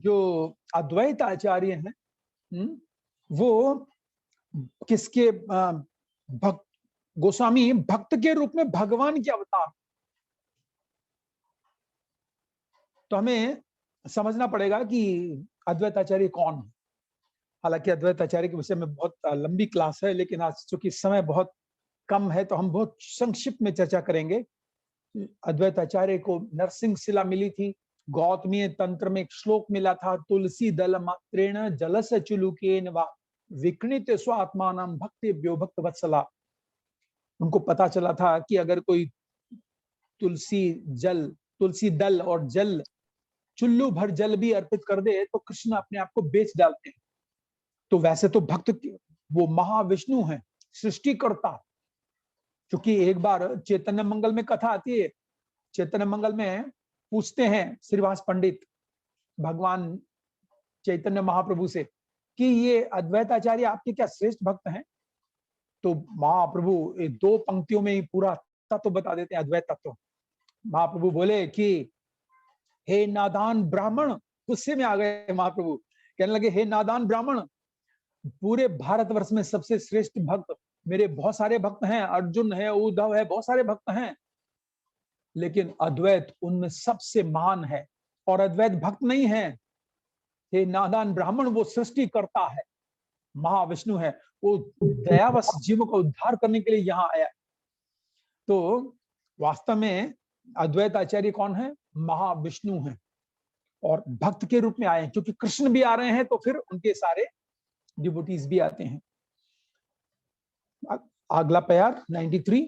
जो अद्वैत आचार्य हैं, वो किसके भक्त, गोस्वामी भक्त के रूप में भगवान के अवतार। तो हमें समझना पड़ेगा कि अद्वैत आचार्य कौन है। हालांकि अद्वैत आचार्य के विषय में बहुत लंबी क्लास है, लेकिन आज चूंकि समय बहुत कम है तो हम बहुत संक्षिप्त में चर्चा करेंगे। अद्वैत आचार्य को नरसिंह शिला मिली थी, गौतमीय तंत्र में एक श्लोक मिला था, तुलसी दल मात्रेण जलस चुलुकेन वा विकृत स्वात्मानम भक्तिभ्यो भक्त वत्सला। उनको पता चला था कि अगर कोई तुलसी दल और जल, चुल्लू भर जल भी अर्पित कर दे तो कृष्ण अपने आप को बेच डालते हैं। तो वैसे तो भक्त वो महाविष्णु हैं, सृष्टिकर्ता। क्योंकि एक बार चैतन्य मंगल में कथा आती है, चैतन्य मंगल में पूछते हैं श्रीवास पंडित भगवान चैतन्य महाप्रभु से कि ये अद्वैत आचार्य आपके क्या श्रेष्ठ भक्त हैं। तो महाप्रभु 2 पंक्तियों में ही पूरा तत्व बता देते हैं, अद्वैत तत्व। महाप्रभु बोले कि हे नादान ब्राह्मण, गुस्से में आ गए महाप्रभु, कहने लगे हे नादान ब्राह्मण, पूरे भारतवर्ष में सबसे श्रेष्ठ भक्त मेरे बहुत सारे भक्त हैं, अर्जुन है, उद्धव है, बहुत सारे भक्त हैं, लेकिन अद्वैत उनमें सबसे महान है और अद्वैत भक्त नहीं है। हे नादान ब्राह्मण, वो सृष्टि करता है, महाविष्णु है, वो दयावश जीवों का उद्धार करने के लिए यहाँ आया। तो वास्तव में अद्वैत आचार्य कौन है? महाविष्णु हैं और भक्त के रूप में आए हैं, क्योंकि कृष्ण भी आ रहे हैं तो फिर उनके सारे डिवोटीज भी आते हैं। अगला प्यार 93।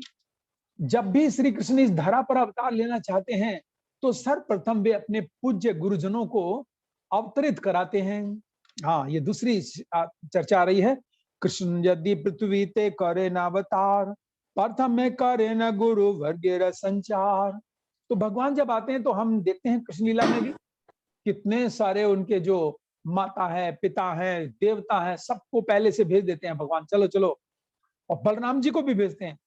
जब भी श्री कृष्ण इस धरा पर अवतार लेना चाहते हैं तो सर्वप्रथम वे अपने पूज्य गुरुजनों को अवतरित कराते हैं। हाँ, ये दूसरी चर्चा आ रही है। कृष्ण यदि पृथ्वी ते करे न अवतार, प्रथम में करे न गुरु वर्गेर संचार। तो भगवान जब आते हैं तो हम देखते हैं कृष्ण लीला में भी कितने सारे उनके जो माता है, पिता है, देवता है, सबको पहले से भेज देते हैं भगवान, चलो चलो। और बलराम जी को भी भेजते हैं,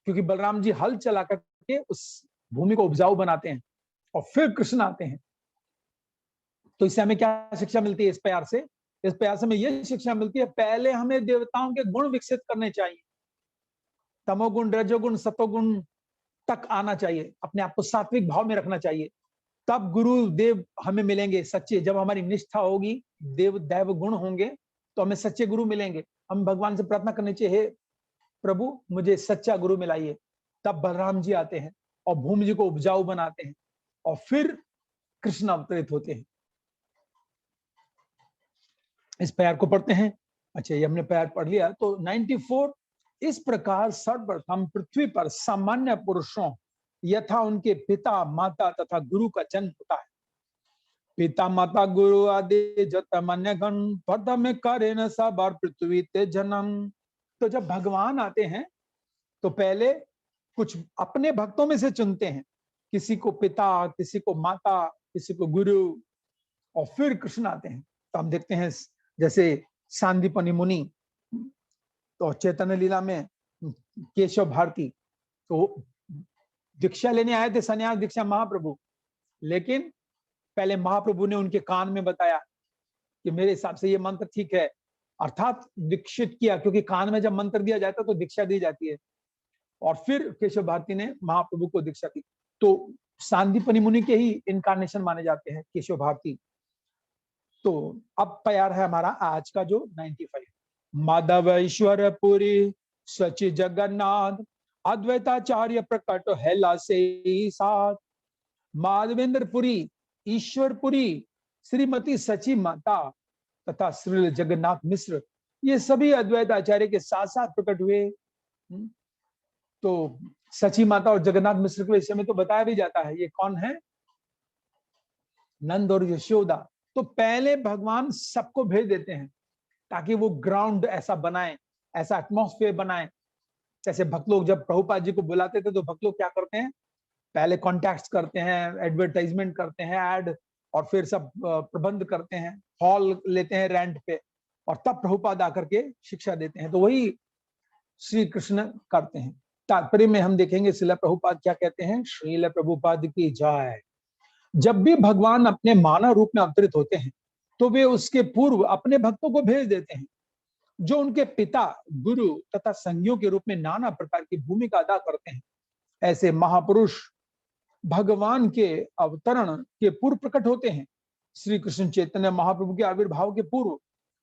क्योंकि बलराम जी हल चला करके उस भूमि को उपजाऊ बनाते हैं और फिर कृष्ण आते हैं। तो इससे हमें क्या शिक्षा मिलती है? इस प्यार से हमें यह शिक्षा मिलती है, पहले हमें देवताओं के गुण विकसित करने चाहिए, तमोगुण, रजोगुण, सतोगुण तक आना चाहिए, अपने आप को सात्विक भाव में रखना चाहिए, तब गुरु देव हमें मिलेंगे सच्चे। जब हमारी निष्ठा होगी, देव दैव गुण होंगे, तो हमें सच्चे गुरु मिलेंगे। हम भगवान से प्रार्थना करनी चाहिए, हे प्रभु मुझे सच्चा गुरु मिलाइए। तब बलराम जी आते हैं और भूमि जी को उपजाऊ बनाते हैं और फिर कृष्ण अवतरित होते हैं। इस प्यार को पढ़ते हैं। अच्छा, ये हमने प्यार पढ़ लिया। तो 94, इस प्रकार सर्वप्रथम पृथ्वी पर सामान्य पुरुषों यथा उनके पिता माता तथा गुरु का जन्म होता है। पिता माता गुरु आदि जत मन्य गण, प्रथम करे न सब और पृथ्वी ते जन्म। तो जब भगवान आते हैं तो पहले कुछ अपने भक्तों में से चुनते हैं, किसी को पिता, किसी को माता, किसी को गुरु, और फिर कृष्ण आते हैं। तो हम देखते हैं जैसे सांदीपनि मुनि, तो चैतन्य लीला में केशव भारती, तो दीक्षा लेने आए थे, संन्यास दीक्षा महाप्रभु, लेकिन पहले महाप्रभु ने उनके कान में बताया कि मेरे हिसाब से ये मंत्र ठीक है, अर्थात दीक्षित किया, क्योंकि कान में जब मंत्र दिया जाता है तो दीक्षा दी जाती है, और फिर केशव भारती ने महाप्रभु को दीक्षा दी। तो सांदीपनि मुनि के ही इनकारनेशन माने जाते हैं केशव भारती। तो अब प्यार है हमारा आज का जो 95। माधव ईश्वरपुरी सचि जगन्नाथ, अद्वैताचार्य प्रकट है से साथ। माधवेंद्रपुरी, ईश्वरपुरी, श्रीमती सची माता तथा श्री जगन्नाथ मिश्र, ये सभी अद्वैत आचार्य के साथ साथ प्रकट हुए। तो सची माता और जगन्नाथ मिश्र के विषय में तो बताया भी जाता है। ये कौन है? नंद और यशोदा। तो पहले भगवान सबको भेज देते हैं ताकि वो ग्राउंड ऐसा बनाए, ऐसा एटमॉस्फेयर बनाए। जैसे भक्त लोग जब प्रभुपाद जी को बुलाते थे तो भक्त लोग क्या करते हैं? पहले कॉन्टैक्ट करते हैं, एडवर्टाइजमेंट करते हैं, ऐड, और फिर सब प्रबंध करते हैं, हॉल लेते हैं रेंट पे, और तब प्रभुपाद आकर के शिक्षा देते हैं। तो वही श्री कृष्ण करते हैं। तात्पर्य में हम देखेंगे श्रील प्रभुपाद क्या कहते हैं। श्रील प्रभुपाद की जय। जब भी भगवान अपने मानव रूप में अवतरित होते हैं तो वे उसके पूर्व अपने भक्तों को भेज देते हैं, जो उनके पिता, गुरु तथा संगियों के रूप में नाना प्रकार की भूमिका अदा करते हैं। ऐसे महापुरुष भगवान के अवतरण के पूर्व प्रकट होते हैं। श्री कृष्ण चैतन्य महाप्रभु के आविर्भाव के पूर्व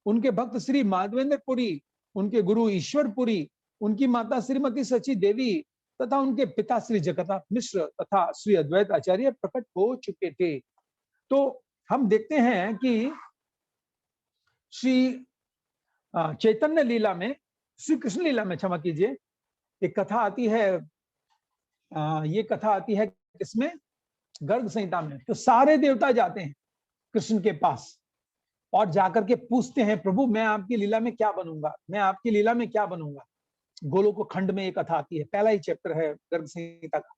उनके भक्त श्री माधवेंद्र पुरी, उनके गुरु ईश्वर पुरी, उनकी माता श्रीमती सची देवी तथा उनके पिता श्री जगन्नाथ मिश्र तथा श्री अद्वैत आचार्य प्रकट हो चुके थे। तो हम देखते हैं कि श्री चैतन्य लीला में, श्री कृष्ण लीला में, क्षमा कीजिए, एक कथा आती है, ये कथा आती है किसमें? गर्ग संहिता में। तो सारे देवता जाते हैं कृष्ण के पास और जाकर के पूछते हैं, प्रभु मैं आपकी लीला में क्या बनूंगा, मैं आपकी लीला में क्या बनूंगा। गोलोक खंड में एक कथा आती है, पहला ही चैप्टर है गर्ग संहिता का।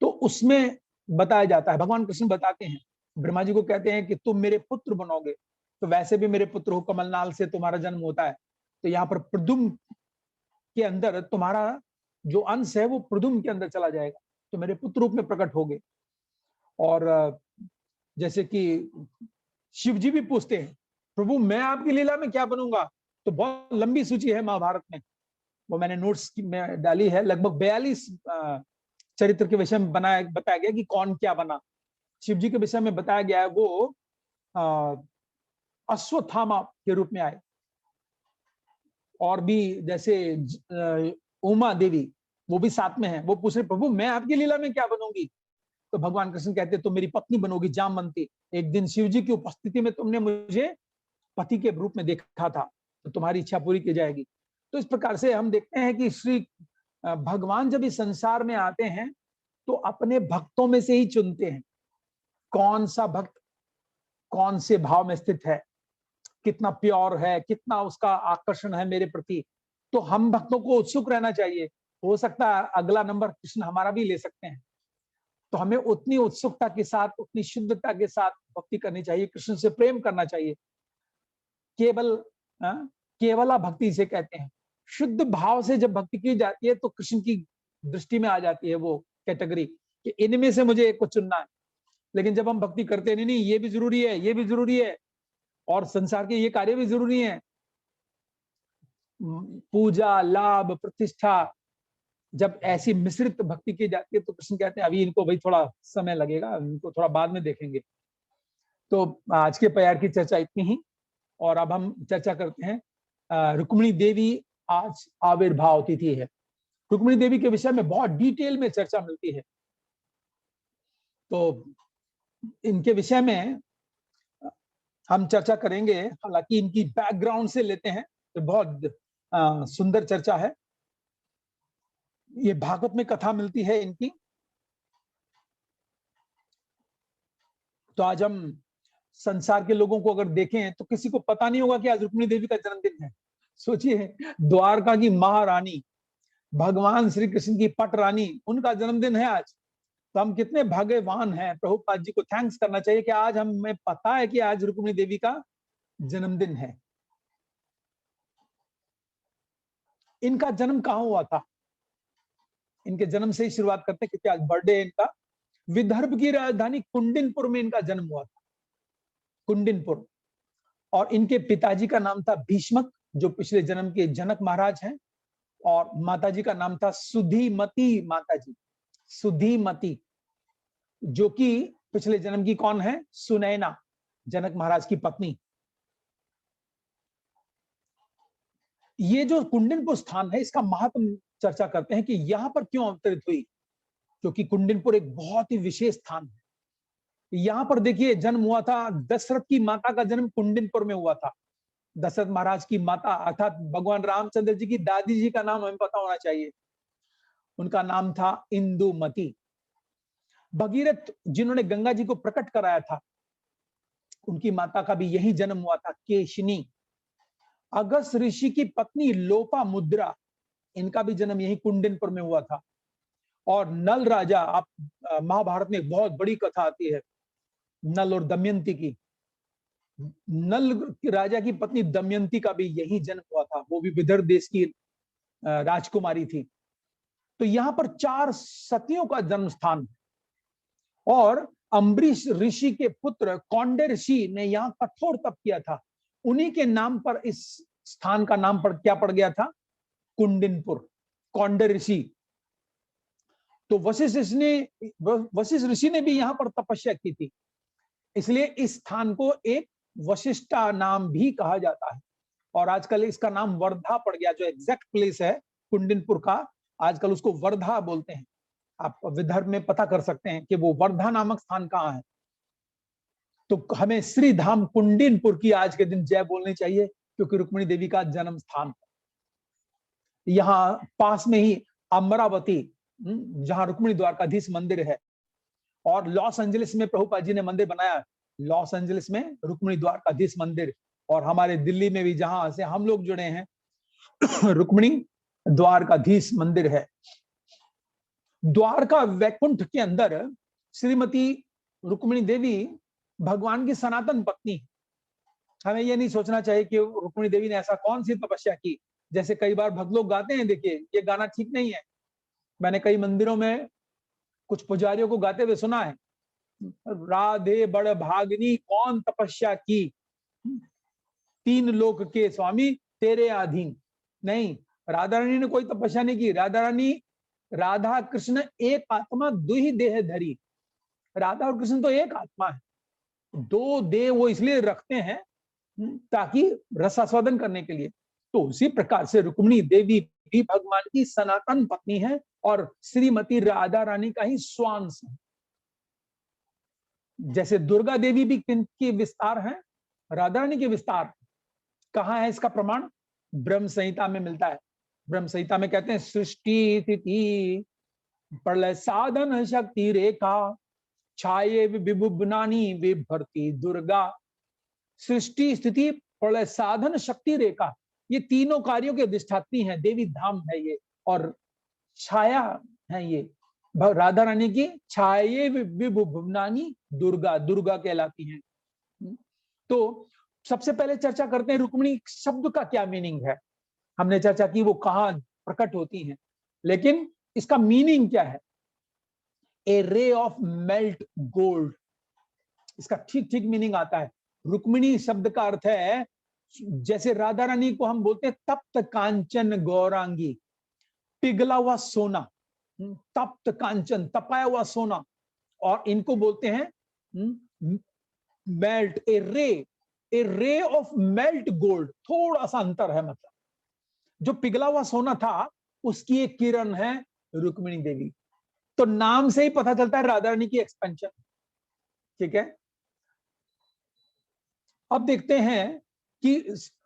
तो उसमें बताया जाता है, भगवान कृष्ण बताते हैं, ब्रह्मा जी को कहते हैं कि तुम मेरे पुत्र बनोगे। तो वैसे भी मेरे पुत्र हो, कमलनाल से तुम्हारा जन्म होता है, तो यहाँ पर प्रद्युम्न के अंदर तुम्हारा जो अंश है वो प्रद्युम्न के अंदर चला जाएगा, तो मेरे पुत्र रूप में प्रकट होगे। और जैसे कि शिव जी भी पूछते हैं, प्रभु मैं आपकी लीला में क्या बनूंगा। तो बहुत लंबी सूची है महाभारत में, वो मैंने नोट्स में डाली है, लगभग 42 चरित्र के विषय में बताया गया कि कौन क्या बना। शिव जी के विषय में बताया गया है वो अश्वत्थामा के रूप में आए, और भी जैसे उमा देवी वो भी साथ में है। वो पूछ रहे, प्रभु मैं आपकी लीला में क्या बनूंगी। तो भगवान कृष्ण कहते, तो मेरी पत्नी बनोगी जामवंती। एक दिन शिव जी की उपस्थिति में तुमने मुझे पति के रूप में देखा था, तो तुम्हारी इच्छा पूरी की जाएगी। तो इस प्रकार से हम देखते हैं कि श्री भगवान जब इस संसार में आते हैं तो अपने भक्तों में से ही चुनते हैं, कौन सा भक्त कौन से भाव में स्थित है, कितना प्योर है, कितना उसका आकर्षण है मेरे प्रति। तो हम भक्तों को उत्सुक रहना चाहिए, हो सकता है अगला नंबर कृष्ण हमारा भी ले सकते हैं। तो हमें उतनी उत्सुकता के साथ, उतनी शुद्धता के साथ भक्ति करनी चाहिए, कृष्ण से प्रेम करना चाहिए। केवला भक्ति से कहते हैं। शुद्ध भाव से जब भक्ति की जाती है तो कृष्ण की दृष्टि में आ जाती है वो कैटेगरी कि इनमें से मुझे एक को चुनना है। लेकिन जब हम भक्ति करते नहीं, नहीं ये भी जरूरी है, ये भी जरूरी है, और संसार के ये कार्य भी जरूरी है, पूजा, लाभ, प्रतिष्ठा, जब ऐसी मिश्रित भक्ति की जाती है तो कृष्ण कहते हैं अभी इनको भाई थोड़ा समय लगेगा, इनको थोड़ा बाद में देखेंगे। तो आज के प्यार की चर्चा इतनी ही, और अब हम चर्चा करते हैं रुक्मिणी देवी आज आविर्भाव तिथि है। रुक्मिणी देवी के विषय में बहुत डिटेल में चर्चा मिलती है, तो इनके विषय में हम चर्चा करेंगे। हालांकि इनकी बैकग्राउंड से लेते हैं तो बहुत सुंदर चर्चा है। ये भागवत में कथा मिलती है इनकी। तो आज हम संसार के लोगों को अगर देखें तो किसी को पता नहीं होगा कि आज रुक्मिणी देवी का जन्मदिन है। सोचिए, द्वारका की महारानी, भगवान श्री कृष्ण की पट रानी, उनका जन्मदिन है आज। तो हम कितने भाग्यवान हैं, प्रभुपाद जी को थैंक्स करना चाहिए कि आज हमें पता है कि आज रुक्मिणी देवी का जन्मदिन है। इनका जन्म कहाँ हुआ था? इनके जन्म से ही शुरुआत करते हैं, क्योंकि आज बर्थडे है इनका। विदर्भ की राजधानी कुंडिनपुर में इनका जन्म हुआ था, कुंडिनपुर। और इनके पिताजी का नाम था भीष्मक, जो पिछले जन्म के जनक महाराज हैं, और माताजी का नाम था सुधीमती माताजी, सुधीमती, जो कि पिछले जन्म की कौन है? सुनैना, जनक महाराज की पत्नी। ये जो कुंडिनपुर स्थान है, इसका महत्व चर्चा करते हैं कि यहां पर क्यों अवतरित हुई, क्योंकि कुंडिनपुर एक बहुत ही विशेष स्थान है। यहां पर देखिए जन्म हुआ था, दशरथ की माता का जन्म कुंडिनपुर में हुआ था। दशरथ महाराज की माता अर्थात भगवान रामचंद्र जी की दादी जी का नाम हमें पता होना चाहिए, उनका नाम था इंदुमती। भगीरथ जिन्होंने गंगा जी को प्रकट कराया था, उनकी माता का भी यही जन्म हुआ था, केशिनी। अगस्त ऋषि की पत्नी लोपामुद्रा, इनका भी जन्म यही कुंडिनपुर में हुआ था। और नल राजा, आप महाभारत में एक बहुत बड़ी कथा आती है नल और दमयंती की। नल राजा की पत्नी दमयंती का भी यही जन्म हुआ था, वो भी विदर्भ देश की राजकुमारी थी। तो यहाँ पर 4 सतियों का जन्म स्थान है। और अम्बरीश ऋषि के पुत्र कौंडे ऋषि ने यहाँ कठोर तप किया था, उन्हीं के नाम पर इस स्थान का नाम क्या पड़ गया था? कुंडिनपुर, कौंडे ऋषि। तो वशिष्ठ ऋषि ने भी यहाँ पर तपस्या की थी, इसलिए इस स्थान को एक वशिष्ठा नाम भी कहा जाता है। और आजकल इसका नाम वर्धा पड़ गया, जो एग्जैक्ट प्लेस है कुंडिनपुर का, आजकल उसको वर्धा बोलते हैं। आप विदर्भ में पता कर सकते हैं कि वो वर्धा नामक स्थान कहाँ है। तो हमें श्री धाम कुंडिनपुर की आज के दिन जय बोलनी चाहिए, क्योंकि रुक्मिणी देवी का जन्म स्थान। यहाँ पास में ही अमरावती, जहां रुक्मिणी द्वारकाधीश मंदिर है, और लॉस एंजलिस में प्रभुपाद जी ने मंदिर बनाया, लॉस एंजलिस में रुक्मिणी द्वारकाधीश मंदिर, और हमारे दिल्ली में भी जहां से हम लोग जुड़े हैं रुक्मिणी द्वारकाधीश मंदिर है। द्वारका वैकुंठ के अंदर श्रीमती रुक्मिणी देवी भगवान की सनातन पत्नी। हमें यह नहीं सोचना चाहिए कि रुक्मिणी देवी ने ऐसा कौन सी तपस्या की, जैसे कई बार भक्त लोग गाते हैं। देखिए, ये गाना ठीक नहीं है। मैंने कई मंदिरों में कुछ पुजारियों को गाते हुए सुना है, राधे बड़ भागनी कौन तपस्या की, तीन लोक के स्वामी तेरे अधीन। नहीं, राधा रानी ने कोई तपस्या नहीं की। राधा कृष्ण एक आत्मा दुहि देह धरी। राधा और कृष्ण तो एक आत्मा है, दो देह वो इसलिए रखते हैं ताकि रसास्वादन करने के लिए। तो उसी प्रकार से रुक्मिणी देवी भी भगवान की सनातन पत्नी है और श्रीमती राधा रानी का ही स्वांश है। जैसे दुर्गा देवी भी किनकी विस्तार है? राधा रानी के विस्तार। कहाँ है इसका प्रमाण? ब्रह्म संहिता में मिलता है। ब्रह्म संहिता में कहते हैं, सृष्टि स्थिति प्रलय साधन शक्ति रेखा छाये विभुवनानी विभर्ती दुर्गा। सृष्टि स्थिति प्रलय साधन शक्ति रेखा, ये तीनों कार्यों के अधिष्ठात्री हैं, देवी धाम है ये, और छाया है ये राधा रानी की। छाये विभुवनानी दुर्गा, दुर्गा कहलाती हैं। तो सबसे पहले चर्चा करते हैं रुक्मिणी शब्द का क्या मीनिंग है। हमने चर्चा की वो कहाँ प्रकट होती हैं, लेकिन इसका मीनिंग क्या है? ए रे ऑफ मेल्ट गोल्ड, इसका ठीक ठीक मीनिंग आता है। रुक्मिणी शब्द का अर्थ है, जैसे राधा रानी को हम बोलते हैं तप्त कांचन गौरांगी, पिघला हुआ सोना, तप्त कांचन, तपाया हुआ सोना, और इनको बोलते हैं melt, A ray of melt gold. थोड़ा सा अंतर है, मतलब जो पिघला हुआ सोना था उसकी एक किरण है रुक्मिणी देवी। तो नाम से ही पता चलता है राधा रानी की एक्सपेंशन। ठीक है, अब देखते हैं कि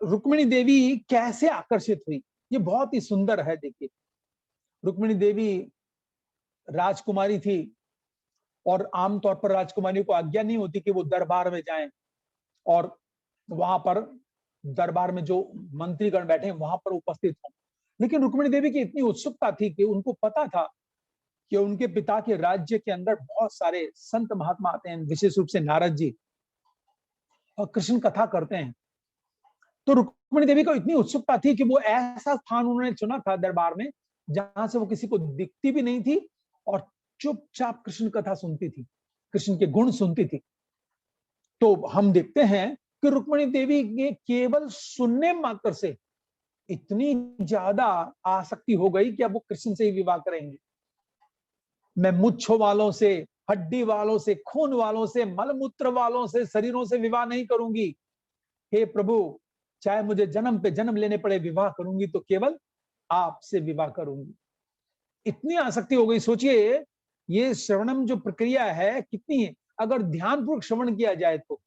रुक्मिणी देवी कैसे आकर्षित हुई। ये बहुत ही सुंदर है। देखिए, रुक्मिणी देवी राजकुमारी थी, और आमतौर पर राजकुमारी को आज्ञा नहीं होती कि वो दरबार में जाएं और वहां पर दरबार में जो मंत्रीगण बैठे हैं वहां पर उपस्थित हों। लेकिन रुक्मिणी देवी की इतनी उत्सुकता थी कि उनको पता था कि उनके पिता के राज्य के अंदर बहुत सारे संत महात्मा आते हैं, विशेष रूप से नारद जी, और कृष्ण कथा करते हैं। तो रुक्मिणी देवी को इतनी उत्सुकता थी कि वो ऐसा स्थान उन्होंने चुना था दरबार में जहां से वो किसी को दिखती भी नहीं थी और चुपचाप कृष्ण कथा सुनती थी, कृष्ण के गुण सुनती थी। तो हम देखते हैं कि रुक्मिणी देवी के केवल सुनने मात्र से इतनी ज्यादा आसक्ति हो गई कि अब वो कृष्ण से ही विवाह करेंगे। मैं मुच्छों वालों से, हड्डी वालों से, खून वालों से, मलमूत्र वालों से, शरीरों से विवाह नहीं करूंगी। हे प्रभु, चाहे मुझे जन्म पे जन्म लेने पड़े, विवाह करूंगी तो केवल आपसे विवाह करूंगी। इतनी आसक्ति हो गई। सोचिए, ये श्रवणम जो प्रक्रिया है कितनी है। अगर ध्यानपूर्वक श्रवण किया जाए, तो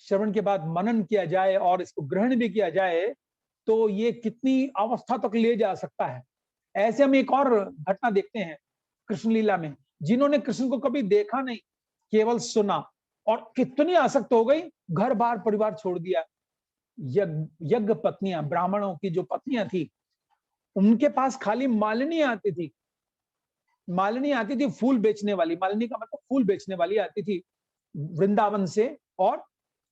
श्रवण के बाद मनन किया जाए और इसको ग्रहण भी किया जाए, तो ये कितनी अवस्था तक ले जा सकता है। ऐसे हम एक और घटना देखते हैं कृष्ण लीला में, जिन्होंने कृष्ण को कभी देखा नहीं, केवल सुना, और कितनी आसक्त हो गई, घर बार परिवार छोड़ दिया। यज्ञ पत्नियां, ब्राह्मणों की जो पत्नियां थी, उनके पास खाली मालिनी आती थी। मालिनी आती थी फूल बेचने वाली, मालिनी का मतलब फूल बेचने वाली आती थी वृंदावन से, और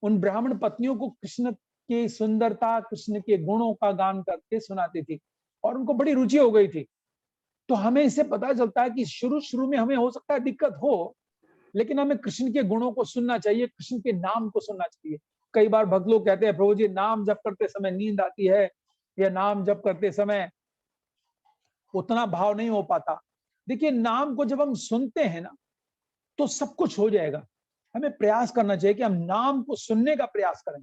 उन ब्राह्मण पत्नियों को कृष्ण की सुंदरता, कृष्ण के गुणों का गान करके सुनाती थी, और उनको बड़ी रुचि हो गई थी। तो हमें इससे पता चलता है कि शुरू शुरू में हमें हो सकता है दिक्कत हो, लेकिन हमें कृष्ण के गुणों को सुनना चाहिए, कृष्ण के नाम को सुनना चाहिए। कई बार भक्त लोग कहते हैं प्रभु जी नाम जप करते समय नींद आती है, या नाम जप करते समय उतना भाव नहीं हो पाता। देखिए नाम को जब हम सुनते हैं ना तो सब कुछ हो जाएगा। हमें प्रयास करना चाहिए कि हम नाम को सुनने का प्रयास करें।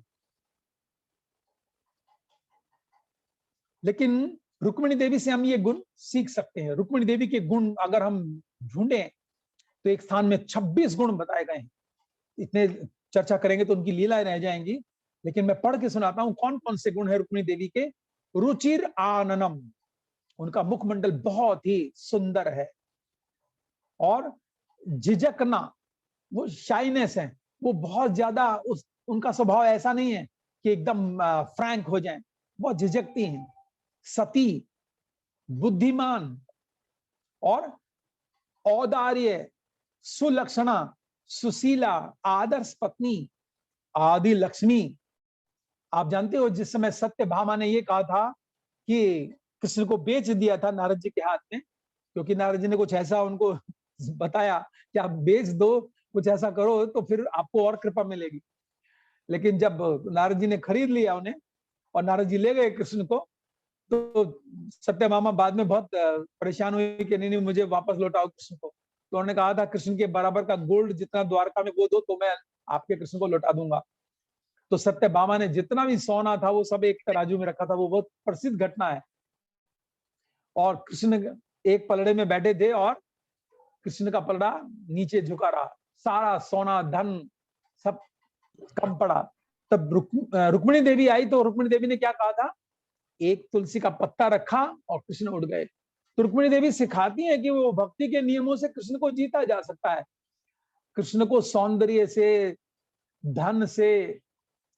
लेकिन रुक्मिणी देवी से हम ये गुण सीख सकते हैं। रुक्मिणी देवी के गुण अगर हम ढूंढे तो एक स्थान में 26 गुण बताए गए हैं। इतने चर्चा करेंगे तो उनकी लीलाएं रह जाएंगी, लेकिन मैं पढ़ के सुनाता हूं कौन कौन से गुण है रुक्मिणी देवी के। रुचिर आननम, उनका मुखमंडल बहुत ही सुंदर है। और झिझकना, वो शाइनेस है, वो बहुत ज्यादा उनका स्वभाव ऐसा नहीं है कि एकदम फ्रैंक हो जाएं, बहुत झिझकती हैं। सती, बुद्धिमान और औदार्य, सुलक्षणा, सुशीला, आदर्श पत्नी, आदि लक्ष्मी। आप जानते हो जिस समय सत्यभामा ने ये कहा था कि कृष्ण को बेच दिया था नारद जी के हाथ में, क्योंकि नारद जी ने कुछ ऐसा उनको बताया कि आप बेच दो, कुछ ऐसा करो तो फिर आपको और कृपा मिलेगी। लेकिन जब नारद जी ने खरीद लिया उन्हें और नारद जी ले गए कृष्ण को, तो सत्यभामा बाद में बहुत परेशान हुई कि नहीं नहीं मुझे वापस लौटाओ कृष्ण को। तो उन्होंने कहा था कृष्ण के बराबर का गोल्ड जितना द्वारका में वो दो तो मैं आपके कृष्ण को लौटा दूंगा। तो सत्यभामा ने जितना भी सोना था वो सब एक तराजू में रखा था। वो बहुत प्रसिद्ध घटना है। और कृष्ण एक पलड़े में बैठे थे और कृष्ण का पलड़ा नीचे झुका रहा, सारा सोना धन सब कम पड़ा। तब रुक्मिणी देवी आई तो रुक्मिणी देवी ने क्या कहा था, एक तुलसी का पत्ता रखा और कृष्ण उड़ गए। तो रुक्मिणी देवी सिखाती है कि वो भक्ति के नियमों से कृष्ण को जीता जा सकता है। कृष्ण को सौंदर्य से, धन से,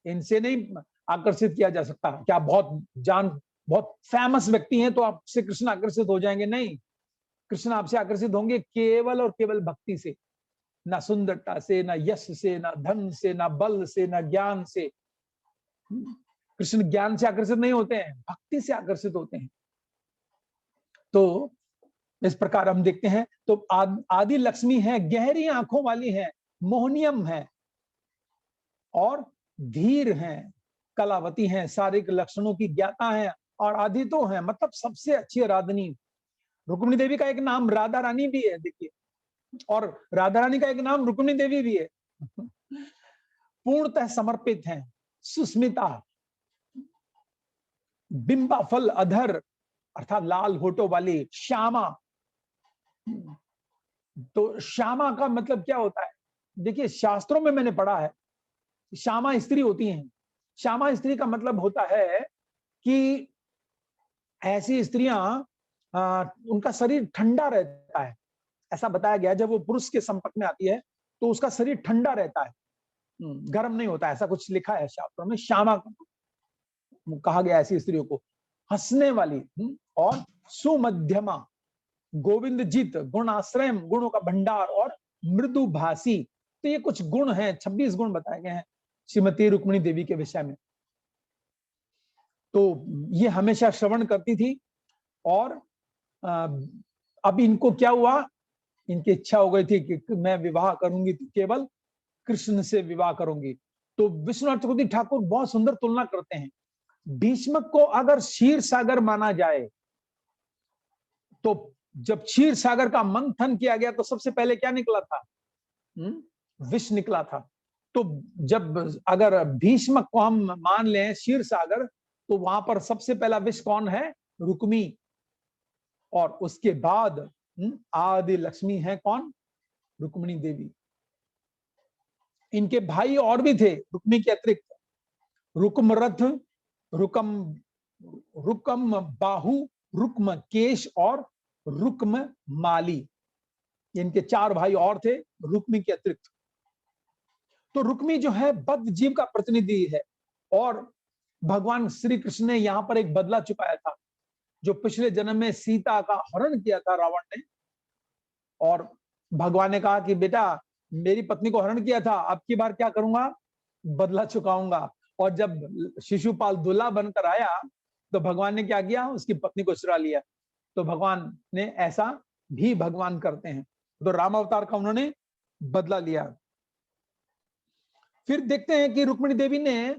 इनसे नहीं आकर्षित किया जा सकता। क्या बहुत फेमस व्यक्ति हैं तो आपसे कृष्ण आकर्षित हो जाएंगे? नहीं, कृष्ण आपसे आकर्षित होंगे केवल और केवल भक्ति से, ना सुंदरता से, ना यश से, ना धन से, ना बल से, ना ज्ञान से। कृष्ण ज्ञान से आकर्षित नहीं होते हैं, भक्ति से आकर्षित होते हैं। तो इस प्रकार हम देखते हैं। तो आदि लक्ष्मी है, गहरी आंखों वाली है, मोहनियम है और धीर हैं, कलावती हैं, शारीरिक लक्षणों की ज्ञाता हैं और आदि तो है, मतलब सबसे अच्छी आराधनी। रुक्मिणी देवी का एक नाम राधा रानी भी है, देखिए, और राधा रानी का एक नाम रुक्मिणी देवी भी है। पूर्णतः समर्पित हैं, सुस्मिता, बिंबा फल अधर अर्थात लाल होठों वाली, श्यामा। तो श्यामा का मतलब क्या होता है? देखिए शास्त्रों में मैंने पढ़ा है श्यामा स्त्री होती हैं। श्यामा स्त्री का मतलब होता है कि ऐसी स्त्रियां उनका शरीर ठंडा रहता है। ऐसा बताया गया जब वो पुरुष के संपर्क में आती है तो उसका शरीर ठंडा रहता है, गर्म नहीं होता। ऐसा कुछ लिखा है शास्त्रों में। श्यामा कहा गया ऐसी स्त्रियों को। हंसने वाली और सुमध्यमा, गोविंद जित, गुणाश्रय, गुणों का भंडार और मृदु भाषी। तो ये कुछ गुण हैं, 26 गुण बताए गए हैं श्रीमती रुक्मिणी देवी के विषय में। तो ये हमेशा श्रवण करती थी और अब इनको क्या हुआ, इनकी इच्छा हो गई थी कि मैं विवाह करूंगी तो केवल कृष्ण से विवाह करूंगी। तो विष्णु चक्रवर्ती ठाकुर बहुत सुंदर तुलना करते हैं। भीष्मक को अगर क्षीर सागर माना जाए तो जब क्षीर सागर का मंथन किया गया तो सबसे पहले क्या निकला था? विष निकला था। तो जब अगर भीष्मक को हम मान लें क्षीर सागर, तो वहां पर सबसे पहला विष कौन है? रुक्मी। और उसके बाद आदि लक्ष्मी है कौन? रुक्मिणी देवी। इनके भाई और भी थे रुक्मी के अतिरिक्त, रुक्मरथ, रुकम रुकम बाहु, रुक्म केश और रुक्म माली। इनके 4 भाई और थे रुक्मी के अतिरिक्त। तो रुक्मी जो है बद्ध जीव का प्रतिनिधि है और भगवान श्री कृष्ण ने यहां पर एक बदला चुकाया था। जो पिछले जन्म में सीता का हरण किया था रावण ने, और भगवान ने कहा कि बेटा मेरी पत्नी को हरण किया था, अब की बार क्या करूंगा? बदला चुकाऊंगा। और जब शिशुपाल दूल्हा बनकर आया तो भगवान ने क्या किया? उसकी पत्नी को चुरा लिया। तो भगवान ने ऐसा भी भगवान करते हैं। तो राम अवतार का उन्होंने बदला लिया। फिर देखते हैं कि रुक्मिणी देवी ने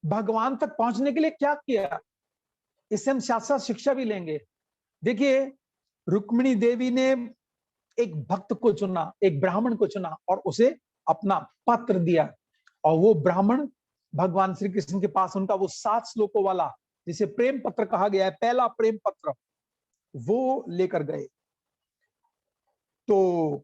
भगवान तक पहुंचने के लिए क्या किया, इससे हम साथ साथ शिक्षा भी लेंगे। देखिए, रुक्मिणी देवी ने एक भक्त को चुना, एक ब्राह्मण को चुना और उसे अपना पत्र दिया, और वो ब्राह्मण भगवान श्री कृष्ण के पास उनका वो 7 श्लोकों वाला, जिसे प्रेम पत्र कहा गया है, पहला प्रेम पत्र, वो लेकर गए। तो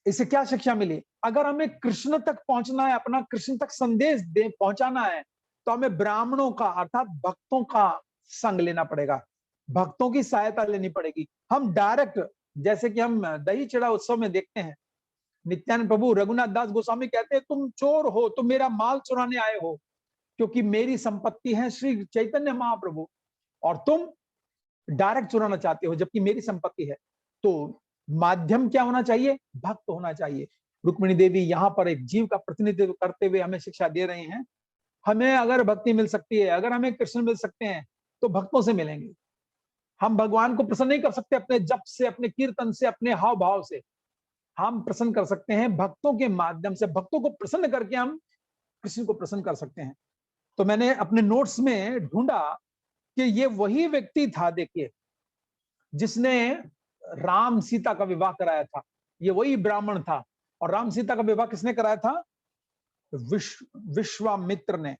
इससे क्या शिक्षा मिली? अगर हमें कृष्ण तक पहुंचना है, अपना कृष्ण तक संदेश दे पहुंचाना है, तो हमें ब्राह्मणों का अर्थात भक्तों का संग लेना पड़ेगा, भक्तों की सहायता लेनी पड़ेगी। हम डायरेक्ट, जैसे कि हम दही चढ़ा उत्सव में देखते हैं, नित्यानंद प्रभु रघुनाथ दास गोस्वामी कहते हैं, तुम चोर हो, तुम मेरा माल चुराने आए हो, क्योंकि मेरी संपत्ति है श्री चैतन्य महाप्रभु, और तुम डायरेक्ट चुराना चाहते हो जबकि मेरी संपत्ति है। तो माध्यम क्या होना चाहिए? भक्त होना चाहिए। रुक्मिणी देवी यहाँ पर एक जीव का प्रतिनिधित्व करते हुए हमें शिक्षा दे रहे हैं। हमें अगर भक्ति मिल सकती है, अगर हमें कृष्ण मिल सकते हैं, तो भक्तों से मिलेंगे। हम भगवान को प्रसन्न नहीं कर सकते अपने जप से, अपने कीर्तन से, अपने हाव भाव से। हम प्रसन्न कर सकते हैं भक्तों के माध्यम से। भक्तों को प्रसन्न करके हम कृष्ण को प्रसन्न कर सकते हैं। तो मैंने अपने नोट्स में ढूंढा कि ये वही व्यक्ति था, देखिए, जिसने राम सीता का विवाह कराया था। ये वही ब्राह्मण था। और राम सीता का विवाह किसने कराया था? विश्वामित्र ने।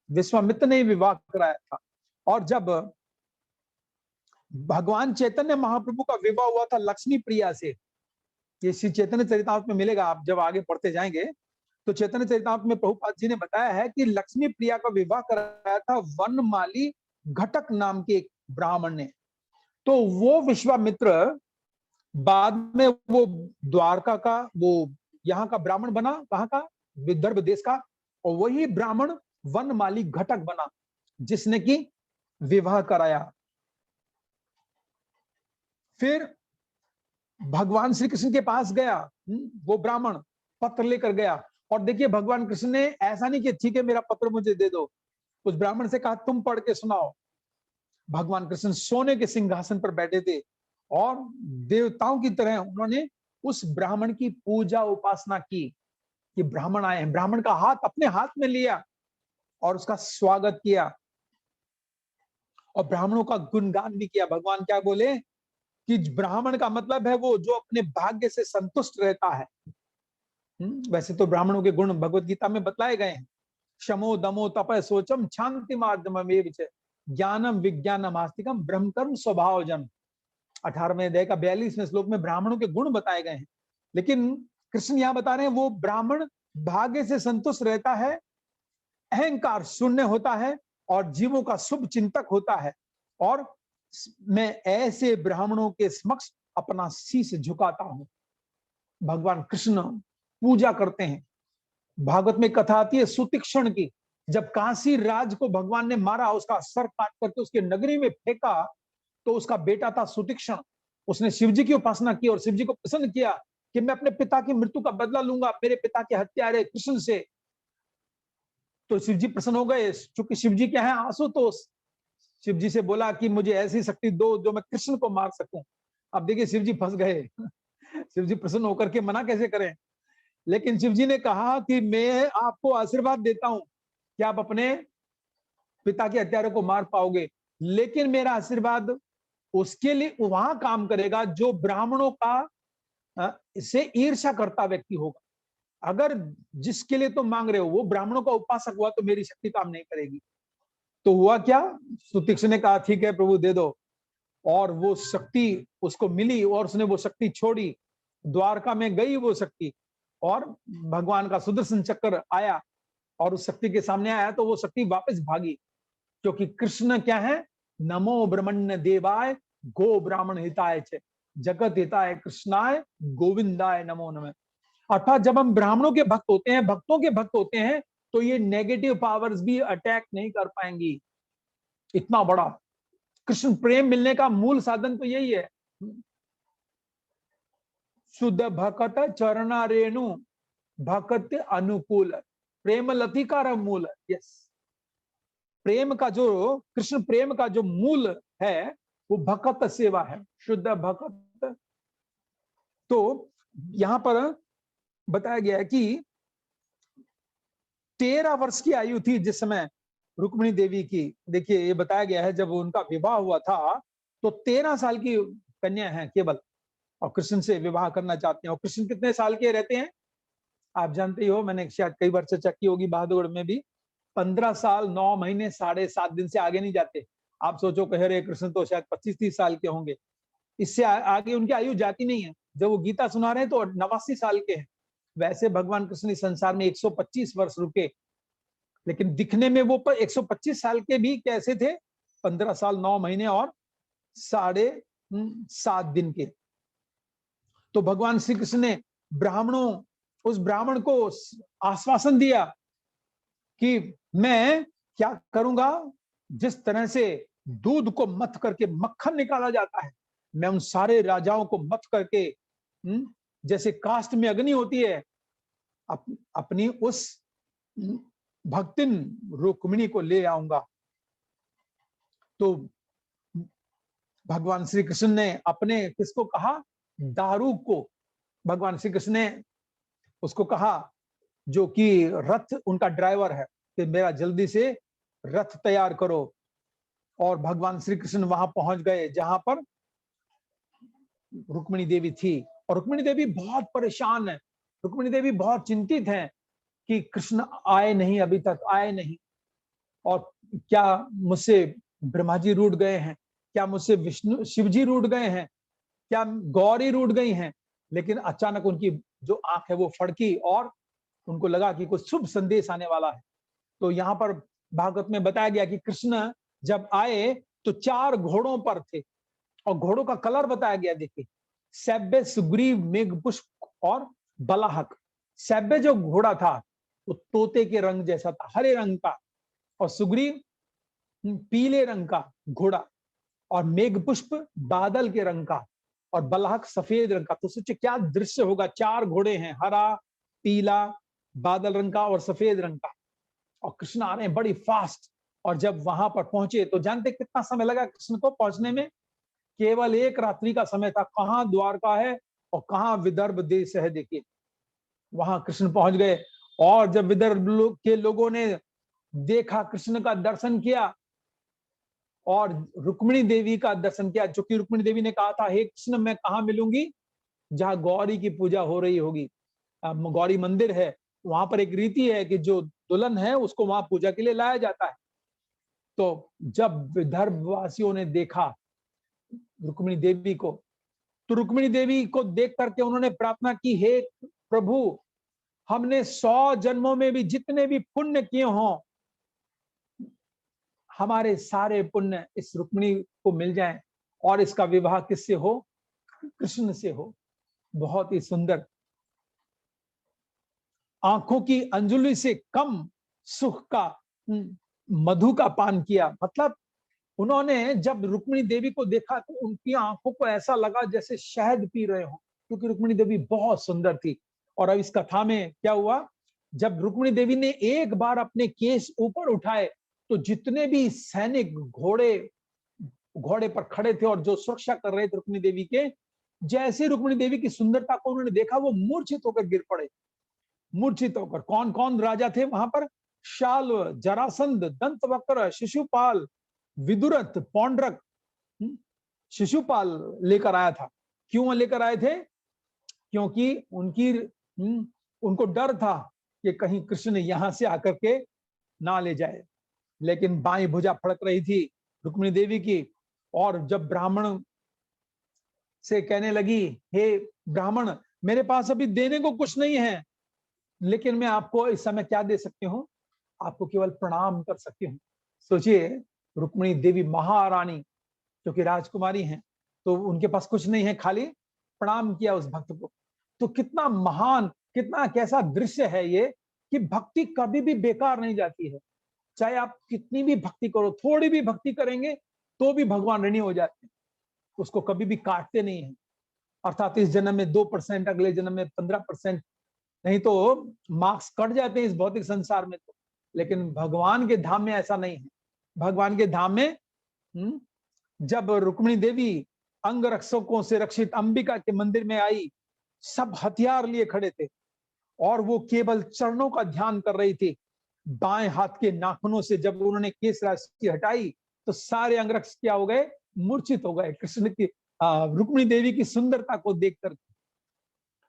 विश्वामित्र ने विवाह कराया था। और जब भगवान चैतन्य महाप्रभु का विवाह हुआ था लक्ष्मी प्रिया से, ये श्री चैतन्य चरितामृत में मिलेगा, आप जब आगे पढ़ते जाएंगे तो चैतन्य चरितामृत में प्रभुपाद जी ने बताया है कि लक्ष्मी प्रिया का विवाह कराया था वनमाली घटक नाम के एक ब्राह्मण ने। तो वो विश्वामित्र बाद में वो द्वारका का, वो यहाँ का ब्राह्मण बना, कहाँ का? विदर्भ देश का। और वही ब्राह्मण वनमाली घटक बना जिसने की विवाह कराया। फिर भगवान श्री कृष्ण के पास गया वो ब्राह्मण, पत्र लेकर गया। और देखिए, भगवान कृष्ण ने ऐसा नहीं कि ठीक है मेरा पत्र मुझे दे दो, उस ब्राह्मण से कहा तुम पढ़ के सुनाओ। भगवान कृष्ण सोने के सिंहासन पर बैठे थे और देवताओं की तरह उन्होंने उस ब्राह्मण की पूजा उपासना की कि ब्राह्मण आए हैं। ब्राह्मण का हाथ अपने हाथ में लिया और उसका स्वागत किया और ब्राह्मणों का गुणगान भी किया। भगवान क्या बोले कि ब्राह्मण का मतलब है वो जो अपने भाग्य से संतुष्ट रहता है। वैसे तो ब्राह्मणों के गुण भगवत गीता में बतलाए गए हैं। शमो दमो तप सोचम शांति माध्यम ज्ञानम विज्ञानम आस्तिकम ब्रह्म कर्म स्वभाव जन। 18वें अध्याय का 42वें श्लोक में ब्राह्मणों के गुण बताए गए हैं। लेकिन कृष्ण यहाँ बता रहे हैं वो ब्राह्मण भाग्य से संतुष्ट रहता है, अहंकार शून्य होता है और जीवों का शुभ चिंतक होता है। और मैं ऐसे ब्राह्मणों के समक्ष अपना शीश झुकाता हूं। भगवान कृष्ण पूजा करते हैं। भागवत में कथा आती है सुतीक्षण की। जब काशी राज को भगवान ने मारा, उसका सर काट करके उसके नगरी में फेंका, तो उसका बेटा था सुतीक्षण। उसने शिवजी की उपासना की और शिवजी को प्रसन्न किया कि मैं अपने पिता की मृत्यु का बदला लूंगा मेरे पिता के हत्यारे कृष्ण से। तो शिवजी प्रसन्न हो गए, चूंकि शिवजी क्या है? आशुतोष। शिवजी से बोला कि मुझे ऐसी शक्ति दो जो मैं कृष्ण को मार सकूं। अब देखिए शिवजी फंस गए। शिवजी प्रसन्न होकर के मना कैसे करें? लेकिन शिवजी ने कहा कि मैं आपको आशीर्वाद देता हूं कि आप अपने पिता के हत्यारों को मार पाओगे, लेकिन मेरा आशीर्वाद उसके लिए वहां काम करेगा जो ब्राह्मणों का से ईर्ष्या करता व्यक्ति होगा। अगर जिसके लिए तुम मांग रहे हो वो ब्राह्मणों का उपासक हुआ तो मेरी शक्ति काम नहीं करेगी। तो हुआ क्या? सुतीक्ष ने कहा ठीक है प्रभु दे दो, और वो शक्ति उसको मिली और उसने वो शक्ति छोड़ी। द्वारका में गई वो शक्ति और भगवान का सुदर्शन चक्र आया और उस शक्ति के सामने आया तो वो शक्ति वापस भागी, क्योंकि कृष्ण क्या है? नमो ब्रह्मण्य देवाय गो ब्राह्मण हिताय च जगत हिताय कृष्णाय गोविंदाय नमो नमः। अर्थात जब हम ब्राह्मणों के भक्त होते हैं, भक्तों के भक्त होते हैं, तो ये नेगेटिव पावर्स भी अटैक नहीं कर पाएंगी। इतना बड़ा कृष्ण प्रेम मिलने का मूल साधन तो यही है। शुद्ध भक्त चरणा रेणु भक्त अनुकूल प्रेम लतिकार मूल। यस, प्रेम का जो कृष्ण प्रेम का जो मूल है वो भक्त सेवा है, शुद्ध भक्त। तो यहां पर बताया गया है कि 13 वर्ष की आयु थी जिस समय रुक्मिणी देवी की। देखिए ये बताया गया है जब उनका विवाह हुआ था तो 13 साल की कन्या है केवल, और कृष्ण से विवाह करना चाहते हैं। और कृष्ण कितने साल के रहते हैं आप जानते ही हो, मैंने शायद कई बार चर्चा की होगी बहादुर में भी। 15 साल 9 महीने 7.5 दिन से आगे नहीं जाते। आप सोचो कह रहे कृष्ण तो शायद 25-30 साल के होंगे, इससे आगे उनकी आयु जाती नहीं है। जब वो गीता सुना रहे हैं तो 89 साल के हैं। वैसे भगवान कृष्ण इस संसार में 125 वर्ष रुके, लेकिन दिखने में वो 125 साल के भी कैसे थे, 15 साल 9 महीने और 7.5 दिन के। तो भगवान श्री कृष्ण ने उस ब्राह्मण को आश्वासन दिया कि मैं क्या करूंगा, जिस तरह से दूध को मथ करके मक्खन निकाला जाता है, मैं उन सारे राजाओं को मथ करके जैसे काष्ठ में अग्नि होती है, अपनी उस भक्तिन रुक्मिणी को ले आऊंगा। तो भगवान श्री कृष्ण ने अपने किसको कहा, दारूक को भगवान श्री कृष्ण ने उसको कहा, जो कि रथ उनका ड्राइवर है, कि मेरा जल्दी से रथ तैयार करो। और भगवान श्री कृष्ण वहां पहुंच गए जहां पर रुक्मिणी देवी थी। और रुक्मिणी देवी बहुत परेशान है, रुक्मिणी देवी बहुत चिंतित है कि कृष्ण आए नहीं, अभी तक आए नहीं, और क्या मुझसे ब्रह्मा जी रूठ गए हैं, क्या मुझसे विष्णु शिव जी रूठ गए हैं, क्या गौरी रूठ गई हैं। लेकिन अचानक उनकी जो आंख है वो फड़की और उनको लगा कि कुछ शुभ संदेश आने वाला है। तो यहाँ पर भागवत में बताया गया कि कृष्ण जब आए तो 4 घोड़ों पर थे, और घोड़ों का कलर बताया गया। देखिए सैब्य, सुग्रीव, मेघपुष्प और बलाहक। सैब्य जो घोड़ा था वो तोते के रंग जैसा था, हरे रंग का, और सुग्रीव पीले रंग का घोड़ा, और मेघपुष्प बादल के रंग का, और बलाहक सफेद रंग का। तो सोचिए क्या दृश्य होगा, 4 घोड़े हैं, हरा, पीला, बादल रंग का और सफेद रंग का, और कृष्ण आ रहे हैं बड़ी फास्ट। और जब वहां पर पहुंचे तो जानते कितना समय लगा कृष्ण को पहुंचने में, केवल 1 रात्रि का समय था। कहां द्वारका है और कहां विदर्भ देश है। देखिए वहां कृष्ण पहुंच गए, और जब विदर्भ के लोगों ने देखा, कृष्ण का दर्शन किया और रुक्मिणी देवी का दर्शन किया, जो कि रुक्मिणी देवी ने कहा था, हे कृष्ण मैं कहाँ मिलूंगी, जहां गौरी की पूजा हो रही होगी। गौरी मंदिर है, वहां पर एक रीति है कि जो दुल्हन है उसको वहां पूजा के लिए लाया जाता है। तो जब विदर्भ वासियों ने देखा रुक्मिणी देवी को, तो रुक्मिणी देवी को देख करके उन्होंने प्रार्थना की, हे प्रभु हमने 100 जन्मों में भी जितने भी पुण्य किए हों, हमारे सारे पुण्य इस रुक्मिणी को मिल जाएं, और इसका विवाह किससे हो, कृष्ण से हो। बहुत ही सुंदर। आंखों की अंजुलि से कम सुख का मधु का पान किया। मतलब उन्होंने जब रुक्मिणी देवी को देखा तो उनकी आंखों को ऐसा लगा जैसे शहद पी रहे हो, क्योंकि रुक्मिणी देवी बहुत सुंदर थी। और अब इस कथा में क्या हुआ, जब रुक्मिणी देवी ने एक बार अपने केस ऊपर उठाए तो जितने भी सैनिक घोड़े पर खड़े थे और जो सुरक्षा कर रहे थे रुक्मिणी देवी के, जैसे रुक्मिणी देवी की सुंदरता को उन्होंने देखा वो मूर्छित होकर गिर पड़े। मूर्छित होकर, कौन कौन राजा थे वहां पर, शाल्व, जरासंध, दंतवक्र, शिशुपाल, विदुरथ, पौंड्रक। शिशुपाल लेकर आया था। क्यों लेकर आए थे, क्योंकि उनको डर था कि कहीं कृष्ण यहां से आकर के ना ले जाए। लेकिन बाई भुजा फड़क रही थी रुक्मिणी देवी की, और जब ब्राह्मण से कहने लगी, हे ब्राह्मण मेरे पास अभी देने को कुछ नहीं है, लेकिन मैं आपको इस समय क्या दे सकती हूँ, आपको केवल प्रणाम कर सकती हूँ। सोचिए रुक्मिणी देवी महारानी जो कि राजकुमारी हैं, तो उनके पास कुछ नहीं है, खाली प्रणाम किया उस भक्त को। तो कितना महान, कितना कैसा दृश्य है ये, कि भक्ति कभी भी बेकार नहीं जाती है। चाहे आप कितनी भी भक्ति करो, थोड़ी भी भक्ति करेंगे तो भी भगवान ऋणी हो जाते हैं, उसको कभी भी काटते नहीं है। अर्थात इस जन्म में 2%, अगले जन्म में 15%, नहीं तो मार्क्स कट जाते हैं इस भौतिक संसार में तो। लेकिन भगवान के धाम में ऐसा नहीं है। भगवान के धाम में जब रुक्मिणी देवी अंग रक्षकों से रक्षित अंबिका के मंदिर में आई, सब हथियार लिए खड़े थे, और वो केवल चरणों का ध्यान कर रही थी। बाएं हाथ के नाखूनों से जब उन्होंने केश राशि हटाई तो सारे अंगरक्ष क्या हो गए, मूर्छित हो गए कृष्ण की, रुक्मिणी देवी की सुंदरता को देखकर,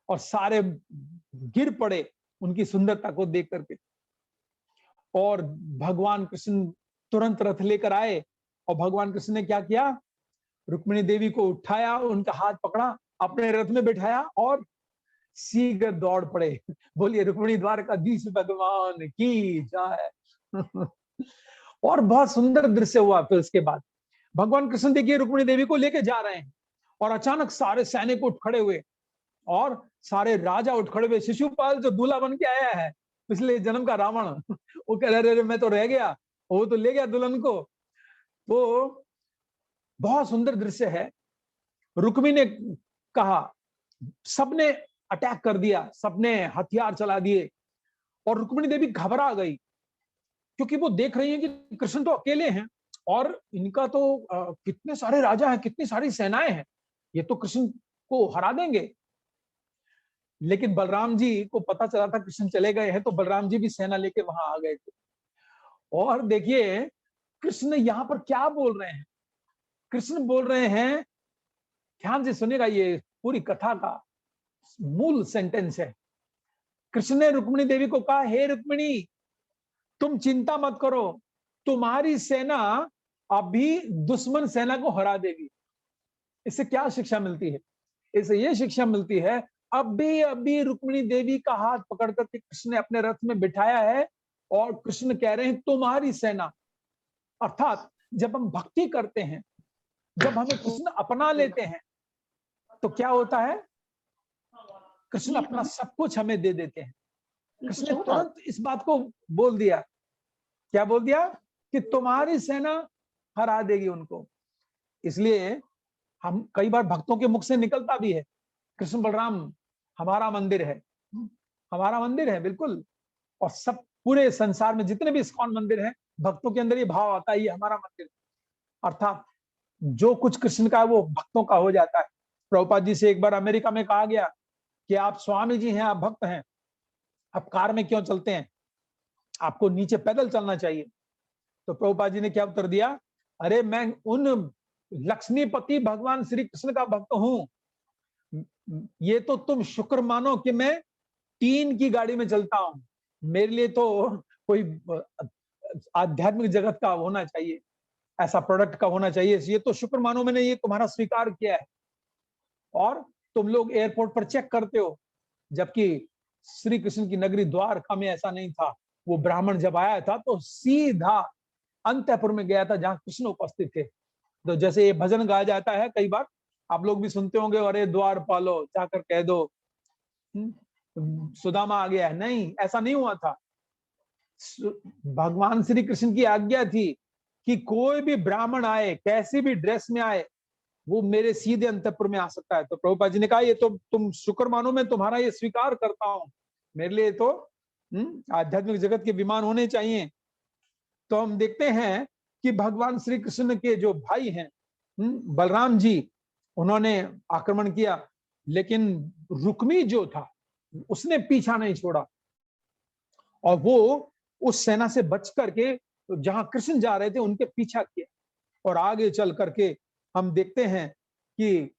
और सारे गिर पड़े उनकी सुंदरता को देख करके। और भगवान कृष्ण तुरंत रथ लेकर आए, और भगवान कृष्ण ने क्या किया, रुक्मिणी देवी को उठाया, उनका हाथ पकड़ा, अपने रथ में बिठाया और शीघ्र दौड़ पड़े। बोलिए रुक्मिणी द्वारकाधीश भगवान की जय। और बहुत सुंदर दृश्य हुआ। फिर उसके बाद भगवान कृष्ण देखिए रुक्मिणी देवी को लेके जा रहे हैं, और अचानक सारे सैनिक उठ खड़े हुए, और सारे राजा उठ खड़े हुए। शिशुपाल जो दूल्हा बन के आया है पिछले जन्म का रावण, वो कह रहे मैं तो रह गया, वो तो ले गया दुल्हन को। तो बहुत सुंदर दृश्य है। रुक्मी ने कहा, सबने अटैक कर दिया, सबने हथियार चला दिए, और रुक्मिणी देवी घबरा गई, क्योंकि वो देख रही है कि कृष्ण तो अकेले हैं, और इनका तो कितने सारे राजा हैं, कितनी सारी सेनाएं हैं, ये तो कृष्ण को हरा देंगे। लेकिन बलराम जी को पता चला था कृष्ण चले गए हैं, तो बलराम जी भी सेना लेके वहां आ गए थे। और देखिए कृष्ण यहाँ पर क्या बोल रहे हैं। कृष्ण बोल रहे हैं, ध्यान से सुनेगा, ये पूरी कथा का मूल सेंटेंस है। कृष्ण ने रुक्मिणी देवी को कहा, हे रुक्मिणी तुम चिंता मत करो, तुम्हारी सेना अभी दुश्मन सेना को हरा देगी। इससे क्या शिक्षा मिलती है? इससे ये शिक्षा मिलती है, अभी अभी रुक्मिणी देवी का हाथ पकड़ करके कृष्ण ने अपने रथ में बिठाया है, और कृष्ण कह रहे हैं तुम्हारी सेना। अर्थात जब हम भक्ति करते हैं, जब हमें कृष्ण अपना लेते हैं, तो क्या होता है, कृष्ण अपना सब कुछ हमें दे देते हैं। कृष्ण ने तुरंत इस बात को बोल दिया, क्या बोल दिया, कि तुम्हारी सेना हरा देगी उनको। इसलिए हम कई बार भक्तों के मुख से निकलता भी है, कृष्ण बलराम हमारा मंदिर है, हमारा मंदिर है, बिल्कुल। और सब पूरे संसार में जितने भी इस्कॉन मंदिर हैं, भक्तों के अंदर ये भाव आता है, ये हमारा मंदिर है। अर्थात जो कुछ कृष्ण का है वो भक्तों का हो जाता है। प्रभुपाद जी से एक बार अमेरिका में कहा गया कि आप स्वामी जी हैं, आप भक्त हैं, आप कार में क्यों चलते हैं, आपको नीचे पैदल चलना चाहिए। तो प्रभुपाद जी ने क्या उत्तर दिया, अरे मैं उन लक्ष्मीपति भगवान श्री कृष्ण का भक्त हूं, ये तो तुम शुक्र मानो कि मैं टीन की गाड़ी में चलता हूं, मेरे लिए तो कोई आध्यात्मिक जगत का होना चाहिए, ऐसा प्रोडक्ट का होना चाहिए, ये तो शुक्र मानो मैंने ये तुम्हारा स्वीकार किया है। और तुम लोग एयरपोर्ट पर चेक करते हो, जबकि श्री कृष्ण की नगरी द्वारका में ऐसा नहीं था। वो ब्राह्मण जब आया था तो सीधा अंतःपुर में गया था जहां कृष्ण उपस्थित थे। तो जैसे ये भजन गाया जाता है, कई बार आप लोग भी सुनते होंगे, अरे द्वार पालो जाकर कह दो सुदामा आ गया है, नहीं ऐसा नहीं हुआ था। भगवान श्री कृष्ण की आज्ञा थी कि कोई भी ब्राह्मण आए, कैसी भी ड्रेस में आए, वो मेरे सीधे अंतःपुर में आ सकता है। तो प्रभुपाद जी ने कहा, ये तो तुम शुक्र मानो मैं तुम्हारा ये स्वीकार करता हूं, मेरे लिए तो आध्यात्मिक जगत के विमान होने चाहिए। तो हम देखते हैं कि भगवान श्री कृष्ण के जो भाई हैं बलराम जी, उन्होंने आक्रमण किया, लेकिन रुक्मी जो था उसने पीछा नहीं छोड़ा, और वो उस सेना से बच करके जहां कृष्ण जा रहे थे उनके पीछा किया। और आगे चल करके हम देखते हैं कि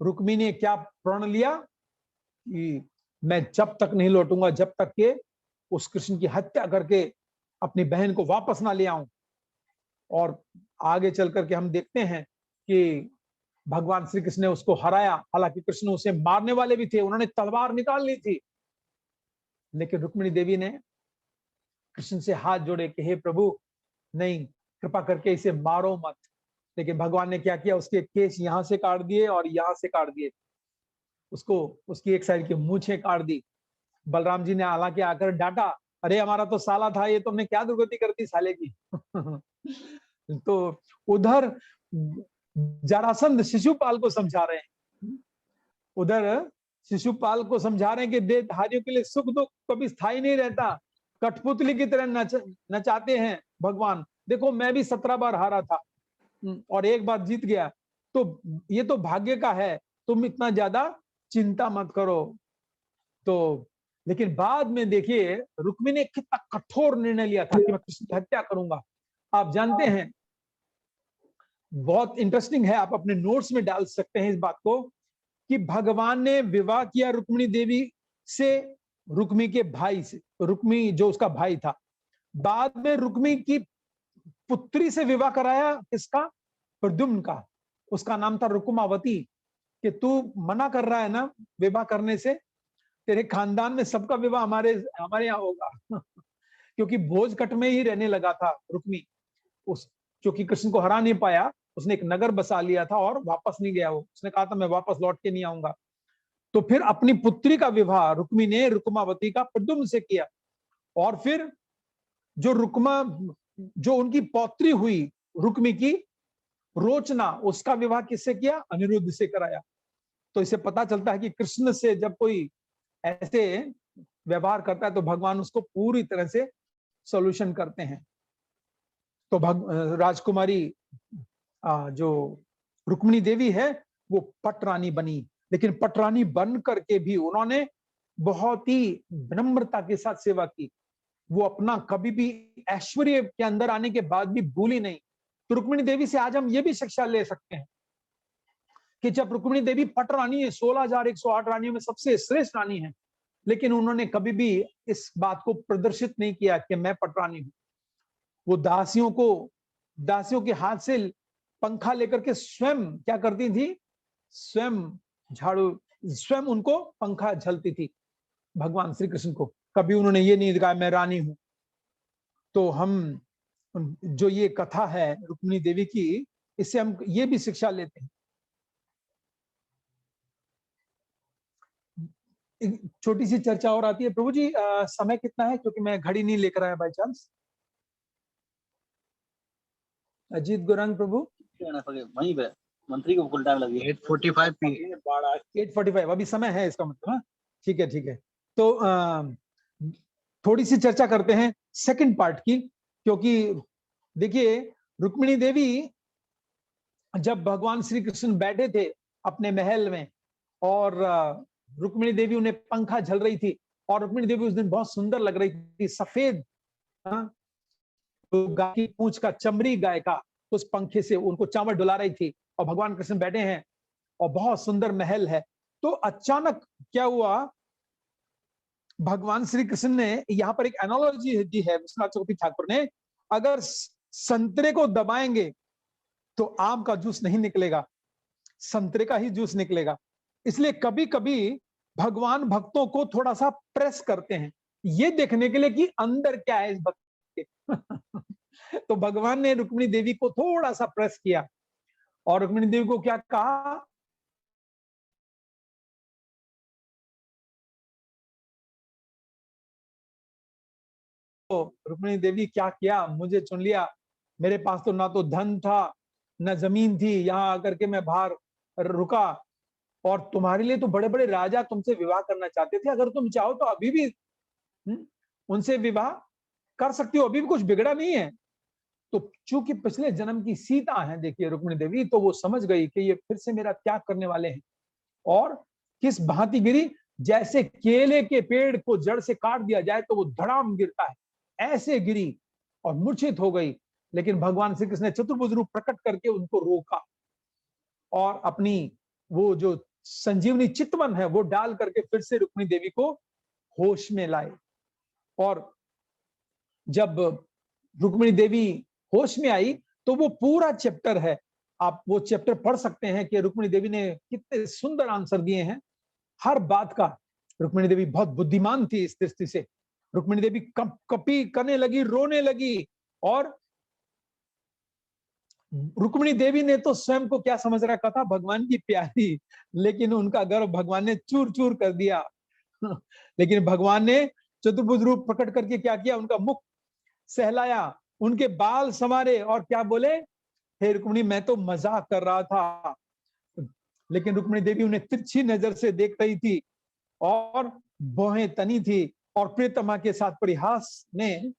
रुक्मी ने क्या प्रण लिया कि मैं जब तक नहीं लौटूंगा जब तक के उस कृष्ण की हत्या करके अपनी बहन को वापस ना ले आऊं। और आगे चल करके हम देखते हैं कि भगवान श्री कृष्ण ने उसको हराया। हालांकि कृष्ण उसे मारने वाले भी थे, उन्होंने तलवार निकाल ली थी, लेकिन रुक्मिणी देवी ने कृष्ण से हाथ जोड़े कि हे प्रभु, नहीं, कृपा करके इसे मारो मत। लेकिन भगवान ने क्या किया, उसके केस यहां से काट दिए और यहां से काट दिए, उसको उसकी एक साइड की मूछें काट दी। बलराम जी ने हालांकि आकर डांटा, अरे हमारा तो साला था, ये तुमने क्या दुर्गति कर दी साले की। तो उधर जरासंध शिशुपाल को समझा रहे हैं, उधर शिशुपाल को समझा रहे हैं कि देहधारियों के लिए सुख दुख कभी स्थायी नहीं रहता, कठपुतली की तरह नचाते हैं भगवान। देखो मैं भी 17 बार हारा था और एक बार जीत गया, तो ये तो भाग्य का है, तुम इतना ज्यादा चिंता मत करो। तो लेकिन बाद में देखिए रुक्मिणी ने कितना कठोर निर्णय लिया था कि मैं कृष्ण की हत्या करूंगा। आप जानते हैं, बहुत इंटरेस्टिंग है, आप अपने नोट्स में डाल सकते हैं इस बात को, कि भगवान ने विवाह किया रुक्मिणी देवी से, रुक्मी के भाई से, रुक्मी जो उसका भाई था। बाद में रुक्मी की पुत्री से विवाह कराया, किसका? प्रद्युम्न का। उसका नाम था रुक्मावती। कि तू मना कर रहा है ना विवाह करने से, तेरे खानदान में सबका विवाह हमारे हमारे यहाँ होगा। क्योंकि भोजकट में ही रहने लगा था रुक्मी, उस क्योंकि कृष्ण को हरा नहीं पाया, उसने एक नगर बसा लिया था और वापस नहीं गया। वो उसने कहा था मैं वापस लौट के नहीं आऊंगा। तो फिर अपनी पुत्री का विवाह रुक्मी ने रुक्मावती का प्रद्युम्न से किया। और फिर जो रुक्मा जो उनकी पौत्री हुई रुक्मी की, रोचना, उसका विवाह किससे किया? अनिरुद्ध से कराया। तो इसे पता चलता है कि कृष्ण से जब कोई ऐसे व्यवहार करता है तो भगवान उसको पूरी तरह से सॉल्यूशन करते हैं। तो राजकुमारी जो रुक्मिणी देवी है वो पटरानी बनी, लेकिन पटरानी बन करके भी उन्होंने बहुत ही विनम्रता के साथ सेवा की। वो अपना कभी भी ऐश्वर्य के अंदर आने के बाद भी भूली नहीं। तो रुक्मिणी देवी से आज हम ये भी शिक्षा ले सकते हैं कि जब रुक्मिणी देवी पटरानी है, 16,108 रानियों में सबसे श्रेष्ठ रानी है, लेकिन उन्होंने कभी भी इस बात को प्रदर्शित नहीं किया कि मैं पटरानी हूं। वो दासियों के हाथ से पंखा लेकर के स्वयं क्या करती थी? स्वयं झाड़ू, स्वयं उनको पंखा झलती थी भगवान श्री कृष्ण को। कभी उन्होंने ये नहीं कहा मैं रानी हूं। तो हम जो ये कथा है रुक्मिणी देवी की, इससे हम ये भी शिक्षा लेते हैं। छोटी सी चर्चा और आती है। प्रभु जी समय कितना है? क्योंकि मैं घड़ी नहीं लेकर आया बाय चांस। अजीत गौरंग प्रभु वहीं पे मंत्री को फुल टाइम लगी 8:45 अभी समय है इसका मतलब। हाँ ठीक है ठीक है। तो थोड़ी सी चर्चा करते हैं सेकंड पार्ट की, क्योंकि देखिए रुक्मिणी देवी जब भगवान श्री कृष्ण बैठे थे अपने महल में और रुक्मिणी देवी उन्हें पंखा झल रही थी, और रुक्मिणी देवी उस दिन बहुत सुंदर लग रही थी, सफेद तो गाय की पूंछ का, चमड़ी गाय का, उस पंखे से उनको चावल डुला रही थी, और भगवान कृष्ण बैठे हैं और बहुत सुंदर महल है। तो अचानक क्या हुआ, भगवान श्री कृष्ण ने यहाँ पर एक एनालॉजी दी है विश्वनाथ चक्रवर्ती ठाकुर ने, अगर संतरे को दबाएंगे तो आम का जूस नहीं निकलेगा, संतरे का ही जूस निकलेगा। इसलिए कभी कभी भगवान भक्तों को थोड़ा सा प्रेस करते हैं, ये देखने के लिए कि अंदर क्या है इस भक्त के। तो भगवान ने रुक्मिणी देवी को थोड़ा सा प्रेस किया, और रुक्मिणी देवी को क्या कहा? तो रुक्मिणी देवी क्या किया? मुझे चुन लिया, मेरे पास तो ना तो धन था न जमीन थी, यहां आकर के मैं बाहर रुका, और तुम्हारे लिए तो बड़े बड़े राजा तुमसे विवाह करना चाहते थे, अगर तुम चाहो तो अभी भी उनसे विवाह कर सकती हो, अभी भी कुछ बिगड़ा नहीं है। तो चूंकि पिछले जन्म की सीता है देखिए रुक्मिणी देवी, तो वो समझ गई कि ये फिर से मेरा त्याग करने वाले हैं, और किस भांति गिरी, जैसे केले के पेड़ को जड़ से काट दिया जाए तो वो धड़ाम गिरता है, ऐसे गिरी और मूर्छित हो गई। लेकिन भगवान श्री कृष्ण ने चतुर्भुज रूप प्रकट करके उनको रोका, और अपनी वो जो संजीवनी चितवन है वो डाल करके फिर से रुक्मिणी देवी को होश में लाए। और जब रुक्मिणी देवी होश में आई तो वो पूरा चैप्टर है, आप वो चैप्टर पढ़ सकते हैं कि रुक्मिणी देवी ने कितने सुंदर आंसर दिए हैं हर बात का। रुक्मिणी देवी बहुत बुद्धिमान थी इस दृष्टि से। रुक्मिणी देवी कपी करने लगी, रोने लगी, और रुक्मिणी देवी ने तो स्वयं को क्या समझ रखा था? भगवान की प्यारी, लेकिन उनका गर्व भगवान ने चूर चूर कर दिया। लेकिन भगवान ने चतुर्भुज रूप प्रकट करके क्या किया? उनका मुख सहलाया, उनके बाल संवारे, और क्या बोले? हे रुक्मिणी, मैं तो मजाक कर रहा था। लेकिन रुक्मिणी देवी उन्हें तिरछी नजर से देख रही थी और भौहें तनी थी, और प्रियतमा के साथ परिहास ने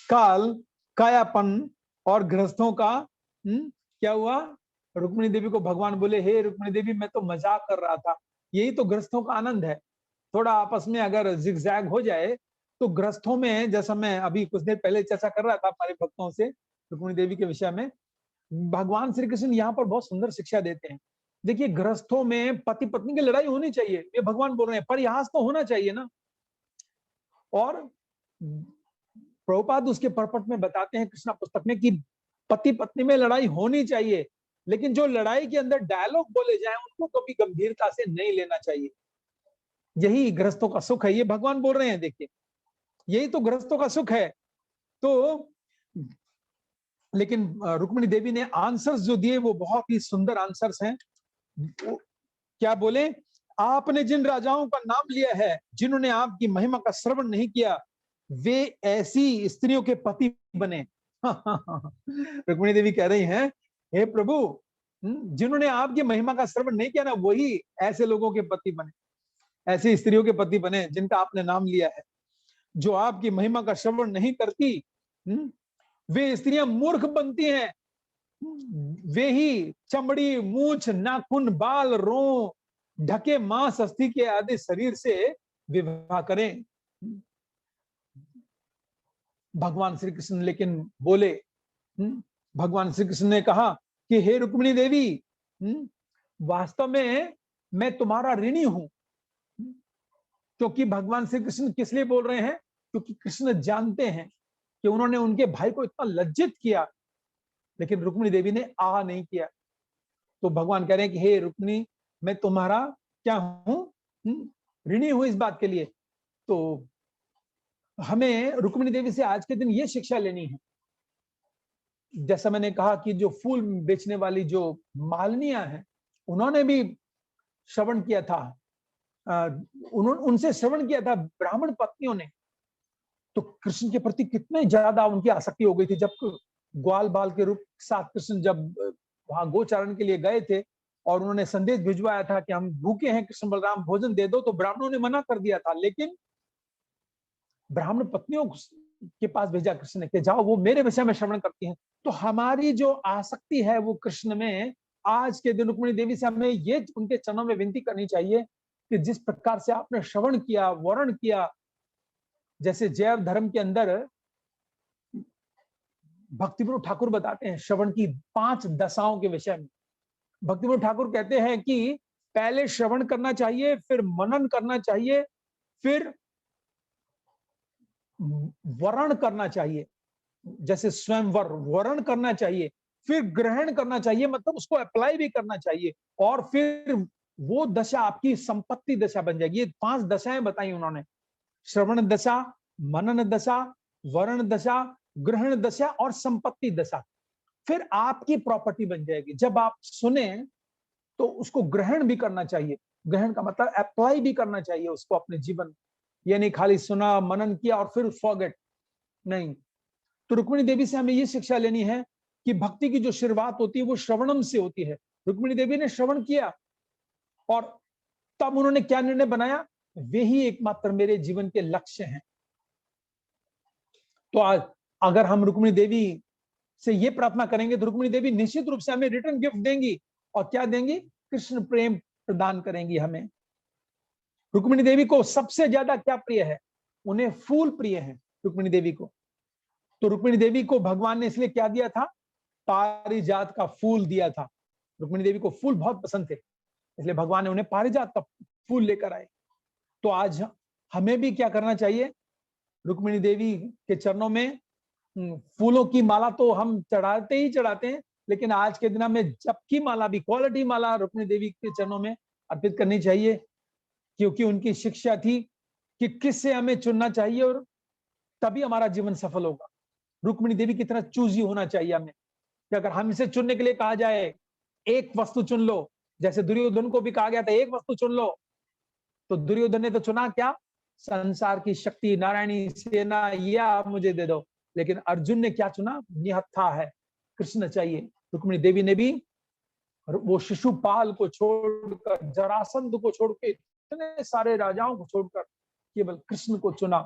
काल कायापन और गृहस्थों का क्या हुआ? रुक्मिणी देवी को भगवान बोले, हे रुक्मिणी देवी, मैं तो मजाक कर रहा था, यही तो गृहस्थों का आनंद है। थोड़ा आपस में अगर जिगजैग हो जाए तो गृहस्थों में, जैसा मैं अभी कुछ देर पहले चर्चा कर रहा था हमारे भक्तों से रुक्मिणी देवी के विषय में, भगवान श्री कृष्ण यहाँ पर बहुत सुंदर शिक्षा देते हैं। देखिए, गृहस्थों में पति पत्नी की लड़ाई होनी चाहिए, ये भगवान बोल रहे हैं, परिहास तो होना चाहिए ना। और प्रभुपाद उसके परपट में बताते हैं कृष्णा पुस्तक में कि पति पत्नी में लड़ाई होनी चाहिए, लेकिन जो लड़ाई के अंदर डायलॉग बोले जाए उनको कभी गंभीरता से नहीं लेना चाहिए। यही गृहस्थों का सुख है, ये भगवान बोल रहे हैं। देखिए, यही तो गृहस्थों का सुख है। तो लेकिन रुक्मिणी देवी ने आंसर्स जो दिए वो बहुत ही सुंदर आंसर्स हैं। क्या बोले, आपने जिन राजाओं का नाम लिया है जिन्होंने आपकी महिमा का श्रवण नहीं किया, वे ऐसी स्त्रियों के पति बने। रुक्मिणी देवी कह रही हैं, हे प्रभु, जिन्होंने आपकी महिमा का श्रवण नहीं किया ना, वही ऐसे लोगों के पति बने, ऐसी स्त्रियों के पति बने जिनका आपने नाम लिया है। जो आपकी महिमा का श्रवण नहीं करती, वे स्त्रियां मूर्ख बनती हैं। वे ही चमड़ी, मूछ, नाखून, बाल, रो ढके मांस, अस्थि के आदि शरीर से विवाह करें। भगवान श्री कृष्ण लेकिन बोले, भगवान श्री कृष्ण ने कहा कि हे रुक्मिणी देवी, वास्तव में मैं तुम्हारा ऋणी हूं। क्योंकि भगवान श्री कृष्ण किस लिए बोल रहे हैं? क्योंकि कृष्ण जानते हैं कि उन्होंने उनके भाई को इतना लज्जित किया, लेकिन रुक्मिणी देवी ने आ नहीं किया। तो भगवान कह रहे हैं कि हे रुक्मिणी, मैं तुम्हारा क्या हूं? ऋणी हूं इस बात के लिए। तो हमें रुक्मिणी देवी से आज के दिन ये शिक्षा लेनी है। जैसा मैंने कहा कि जो फूल बेचने वाली जो मालिनियां हैं, उन्होंने भी श्रवण किया था, उनसे श्रवण किया था ब्राह्मण पत्नियों ने। तो कृष्ण के प्रति कितने ज्यादा उनकी आसक्ति हो गई थी। जब ग्वाल बाल के रूप साथ कृष्ण जब वहां गोचारण के लिए गए थे और उन्होंने संदेश भिजवाया था कि हम भूखे हैं, कृष्ण बलराम भोजन दे दो, तो ब्राह्मणों ने मना कर दिया था। लेकिन ब्राह्मण पत्नियों के पास भेजा कृष्ण ने कि जाओ, वो मेरे विषय में श्रवण करती हैं। तो हमारी जो आसक्ति है वो कृष्ण में, आज के दिन रुक्मिणी देवी से हमें ये उनके चरणों में विनती करनी चाहिए कि जिस प्रकार से आपने श्रवण किया, वर्ण किया, जैसे जैव धर्म के अंदर भक्तिविनोद ठाकुर बताते हैं श्रवण की 5 दशाओं के विषय में। भक्तिविनोद ठाकुर कहते हैं कि पहले श्रवण करना चाहिए, फिर मनन करना चाहिए, फिर वर्ण करना चाहिए, जैसे स्वयंवर वर्ण करना चाहिए, फिर ग्रहण करना चाहिए, मतलब उसको अप्लाई भी करना चाहिए, और फिर वो दशा आपकी संपत्ति दशा बन जाएगी। ये 5 दशाएं बताई उन्होंने, श्रवण दशा, मनन दशा, वर्ण दशा, ग्रहण दशा और संपत्ति दशा। फिर आपकी प्रॉपर्टी बन जाएगी। जब आप सुने तो उसको ग्रहण भी करना चाहिए। ग्रहण का मतलब अप्लाई भी करना चाहिए उसको अपने जीवन, यानी खाली सुना, मनन किया और फिर फॉरगेट नहीं। तो रुक्मिणी देवी से हमें ये शिक्षा लेनी है कि भक्ति की जो शुरुआत होती है वो श्रवणम से होती है। रुक्मिणी देवी ने श्रवण किया और तब उन्होंने क्या निर्णय बनाया, वे ही एकमात्र मेरे जीवन के लक्ष्य हैं। तो आज अगर हम रुक्मिणी देवी से ये प्रार्थना करेंगे तो रुक्मिणी देवी निश्चित रूप से हमें रिटर्न गिफ्ट देंगी। और क्या देंगी? कृष्ण प्रेम प्रदान करेंगी हमें। रुक्मिणी देवी को सबसे ज्यादा क्या प्रिय है? उन्हें फूल प्रिय है रुक्मिणी देवी को। तो रुक्मिणी देवी को भगवान ने इसलिए क्या दिया था? पारिजात का फूल दिया था। रुक्मिणी देवी को फूल बहुत पसंद थे, इसलिए भगवान ने उन्हें पारिजात का फूल लेकर आए। तो आज हमें भी क्या करना चाहिए? रुक्मिणी देवी के चरणों में फूलों की माला तो हम चढ़ाते ही चढ़ाते हैं, लेकिन आज के दिन हमें जप की माला भी, क्वालिटी माला रुक्मिणी देवी के चरणों में अर्पित करनी चाहिए, क्योंकि उनकी शिक्षा थी कि किससे हमें चुनना चाहिए और तभी हमारा जीवन सफल होगा। रुक्मिणी देवी की तरह चूजी होना चाहिए हमें कि अगर हमसे चुनने के लिए कहा जाए एक वस्तु चुन लो, जैसे दुर्योधन को भी कहा गया था एक वस्तु चुन लो, तो दुर्योधन ने तो चुना क्या? संसार की शक्ति, नारायणी सेना, या आप मुझे दे दो। लेकिन अर्जुन ने क्या चुना? निहत्था है, कृष्ण चाहिए। रुक्मिणी देवी ने भी वो शिशुपाल को छोड़कर, जरासंध को छोड़कर, इतने सारे राजाओं को छोड़कर केवल कृष्ण को चुना।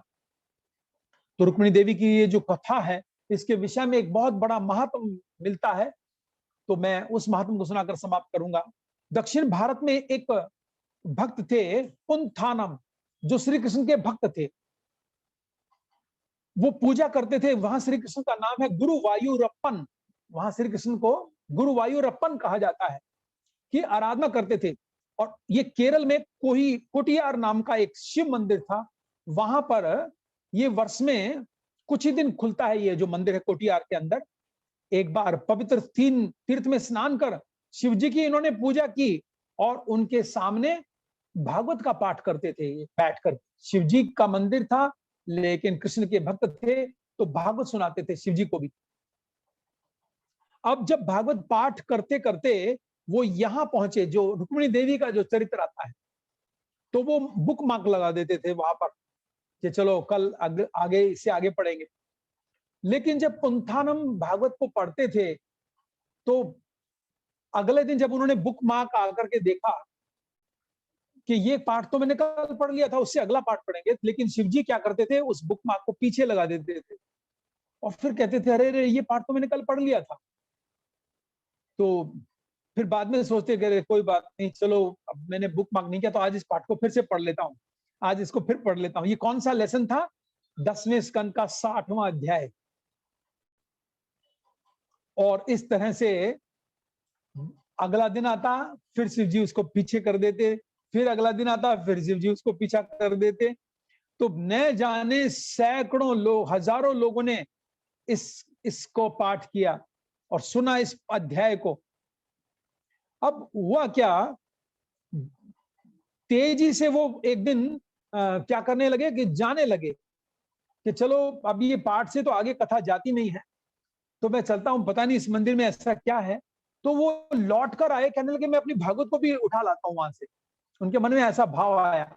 तो रुक्मिणी देवी की ये जो कथा है, इसके विषय में एक बहुत बड़ा महात्म मिलता है। तो मैं उस महात्म को सुनाकर समाप्त करूंगा। दक्षिण भारत में एक भक्त थे पुंथानम। जो श्री कृष्ण के भक्त थे, वो पूजा करते थे। वहां श्री कृष्ण का नाम है गुरुवायूरप्पन। वहां श्री कृष्ण को गुरुवायूरप्पन कहा जाता है, कि आराधना करते थे। और ये केरल में कोई कोटियार नाम का एक शिव मंदिर था। वहां पर ये वर्ष में कुछ ही दिन खुलता है, ये जो मंदिर है कोटियार के अंदर। एक बार पवित्र तीर्थ में स्नान कर शिव जी की इन्होंने पूजा की, और उनके सामने भागवत का पाठ करते थे बैठकर। शिव जी का मंदिर था, लेकिन कृष्ण के भक्त थे, तो भागवत सुनाते थे शिव जी को भी। अब जब भागवत पाठ करते करते वो यहां पहुंचे, जो रुक्मिणी देवी का जो चरित्र आता है, तो वो बुक मार्क लगा देते थे वहां पर, कि चलो कल आगे इससे आगे पढ़ेंगे। लेकिन जब पुंथानम भागवत को पढ़ते थे, तो अगले दिन जब उन्होंने बुक मार्क आकर के देखा कि ये पाठ तो मैंने कल पढ़ लिया था, उससे अगला पाठ पढ़ेंगे, लेकिन शिवजी क्या करते थे, उस बुक मार्क को पीछे लगा देते थे, और फिर कहते थे अरे अरे ये पाठ तो मैंने कल पढ़ लिया था। तो फिर बाद में सोचते कि कोई बात नहीं, चलो अब मैंने बुक मार्क नहीं किया, तो आज इस पाठ को फिर से पढ़ लेता हूँ, आज इसको फिर पढ़ लेता हूँ। ये कौन सा लेसन था? 10वें स्कंद का 60वां अध्याय। और इस तरह से अगला दिन आता, फिर शिव जी उसको पीछे कर देते, फिर अगला दिन आता, फिर शिव जी उसको पीछा कर देते। तो न जाने सैकड़ों लोग, हजारों लोगों ने इसको पाठ किया और सुना इस अध्याय को। अब हुआ क्या, तेजी से वो एक दिन क्या करने लगे कि जाने लगे कि चलो अब ये पाठ से तो आगे कथा जाती नहीं है, तो मैं चलता हूं, पता नहीं इस मंदिर में ऐसा क्या है। तो वो लौट कर आए, कहने लगे मैं अपनी भागवत को भी उठा लाता हूं वहां से। उनके मन में ऐसा भाव आया।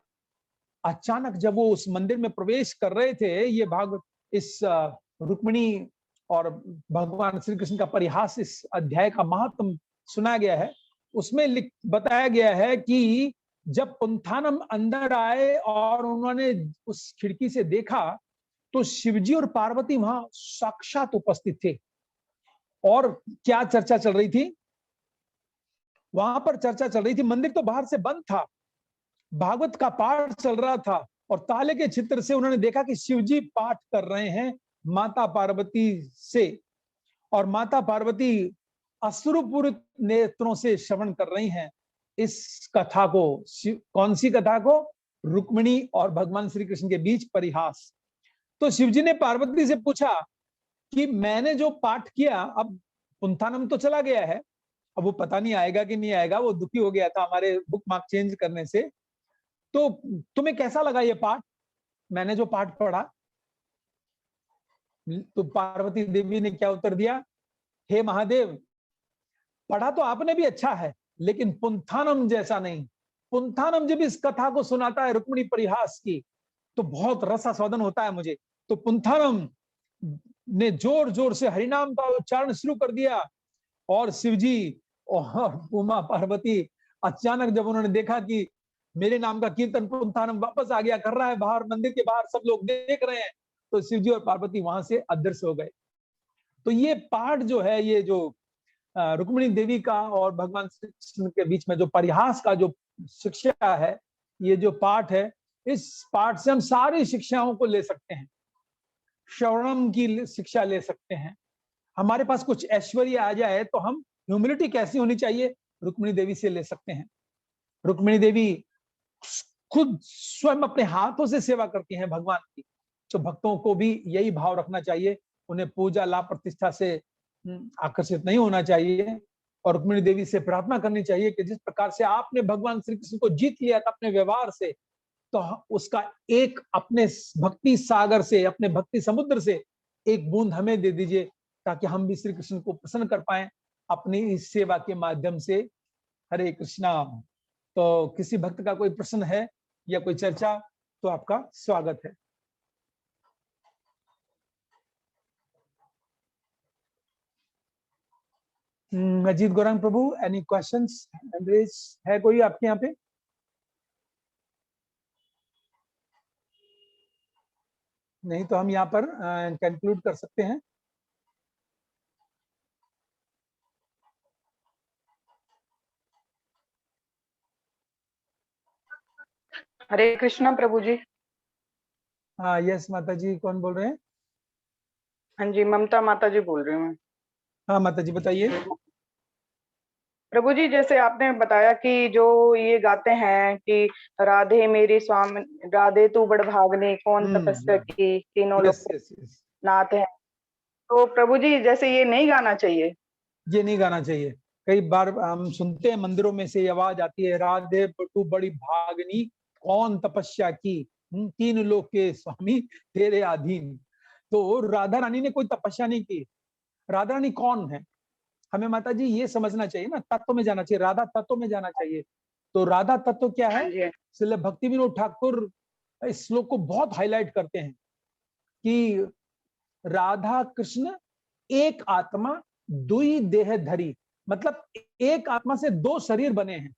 अचानक जब वो उस मंदिर में प्रवेश कर रहे थे, ये भागवत, इस रुक्मिणी और भगवान श्री कृष्ण का परिहास, इस अध्याय का महत्व सुना गया है। उसमें बताया गया है कि जब पुंथानम अंदर आए और उन्होंने उस खिड़की से देखा, तो शिवजी और पार्वती वहां साक्षात उपस्थित थे। और क्या चर्चा चल रही थी वहां पर? चर्चा चल रही थी, मंदिर तो बाहर से बंद था, भागवत का पाठ चल रहा था, और ताले के छित्र से उन्होंने देखा कि शिवजी पाठ कर रहे हैं माता पार्वती से, और माता पार्वती अश्रुपूरित नेत्रों से श्रवण कर रही हैं इस कथा को। कौन सी कथा को? रुक्मिणी और भगवान श्री कृष्ण के बीच परिहास। तो शिवजी ने पार्वती से पूछा कि मैंने जो पाठ किया, अब पुंथानम तो चला गया है, अब वो पता नहीं आएगा कि नहीं आएगा, वो दुखी हो गया था हमारे बुक मार्क चेंज करने से। तो तुम्हें कैसा लगा ये पाठ, मैंने जो पाठ पढ़ा? तो पार्वती देवी ने क्या उत्तर दिया? हे महादेव, पढ़ा तो आपने भी अच्छा है, लेकिन पुंथानम जैसा नहीं। पुंथानम जब इस कथा को सुनाता है रुक्मिणी परिहास की, तो बहुत रसास्वादन होता है मुझे। तो पुंथानम ने जोर जोर से हरिनाम का उच्चारण शुरू कर दिया, और शिवजी और उमा पार्वती, अचानक जब उन्होंने देखा कि मेरे नाम का कीर्तन पुंथानम वापस आ गया, कर रहा है बाहर, मंदिर के बाहर सब लोग देख रहे हैं, तो शिवजी और पार्वती वहां से अदृश्य हो गए। तो ये पाठ जो है, ये जो रुक्मिणी देवी का और भगवान श्री कृष्ण के बीच में जो परिहास का जो शिक्षा है, ये जो पाठ है, इस पाठ से हम सारी शिक्षाओं को ले सकते हैं। श्रवणम की शिक्षा ले सकते हैं। हमारे पास कुछ ऐश्वर्य आ जाए तो हम ह्यूमिलिटी कैसी होनी चाहिए, रुक्मिणी देवी से ले सकते हैं। रुक्मिणी देवी खुद स्वयं अपने हाथों से सेवा करती हैं भगवान की। तो भक्तों को भी यही भाव रखना चाहिए, उन्हें पूजा लाभ प्रतिष्ठा से आकर्षित नहीं होना चाहिए, और रुक्मिणी देवी से प्रार्थना करनी चाहिए कि जिस प्रकार से आपने भगवान श्री कृष्ण को जीत लिया था अपने व्यवहार से, तो उसका एक अपने भक्ति सागर से, अपने भक्ति समुद्र से एक बूंद हमें दे दीजिए, ताकि हम भी श्री कृष्ण को प्रसन्न कर पाए अपनी इस सेवा के माध्यम से। हरे कृष्णा। तो किसी भक्त का कोई प्रश्न है या कोई चर्चा, तो आपका स्वागत है। अजीत गौरंग प्रभु, एनी क्वेश्चंस है कोई आपके यहाँ पे? नहीं तो हम यहाँ पर कंक्लूड कर सकते हैं। हरे कृष्णा प्रभु जी। हाँ यस माता जी, कौन बोल रहे हैं? हाँ जी, ममता माता जी बोल रही हूँ मैं। हाँ माता जी बताइए। प्रभु जी, जैसे आपने बताया कि जो ये गाते हैं कि राधे मेरी स्वामी, राधे तू बड़भागनी, कौन तपस्या की, तीनों लोग यस यस यस, नाथ है। तो प्रभु जी जैसे ये नहीं गाना चाहिए। ये नहीं गाना चाहिए। कई बार हम सुनते हैं मंदिरों में से ये आवाज आती है, राधे तू बड़ी भागनी, कौन तपस्या की, तीन लोक के स्वामी तेरे अधीन। तो राधा रानी ने कोई तपस्या नहीं की। राधा रानी कौन है, हमें माता जी ये समझना चाहिए ना, तत्व में जाना चाहिए, राधा तत्व में जाना चाहिए। तो राधा तत्व क्या हाँ है? जी, श्रील भक्ति विनोद ठाकुर इस श्लोक को बहुत हाईलाइट करते हैं कि राधा कृष्ण एक आत्मा दुई देह धरी, मतलब एक आत्मा से दो शरीर बने हैं,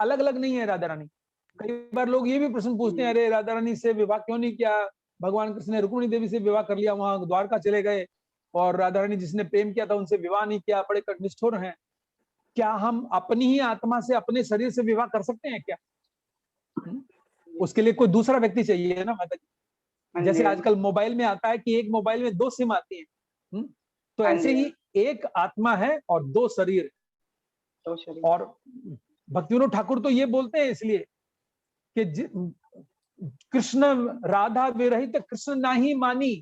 अलग अलग नहीं है राधा रानी। कई बार लोग ये भी प्रश्न पूछते हैं, अरे राधा रानी से विवाह क्यों नहीं किया, भगवान कृष्ण ने रुक्मिणी देवी से विवाह कर लिया, वहां द्वारका चले गए, और राधा रानी जिसने प्रेम किया था उनसे विवाह नहीं किया, बड़े निष्ठुर हैं। क्या हम अपनी ही आत्मा से अपने शरीर से विवाह कर सकते हैं क्या? उसके लिए कोई दूसरा व्यक्ति चाहिए ना माता जी। हाँ जैसे जी, आजकल मोबाइल में आता है कि एक मोबाइल में दो सिम आती हैं, तो हाँ ऐसे जी, ही एक आत्मा है और दो शरीर। तो शरीर। और भक्तिविनोद ठाकुर तो ये बोलते हैं इसलिए कि कृष्ण राधा विरहित कृष्ण नाही मानी,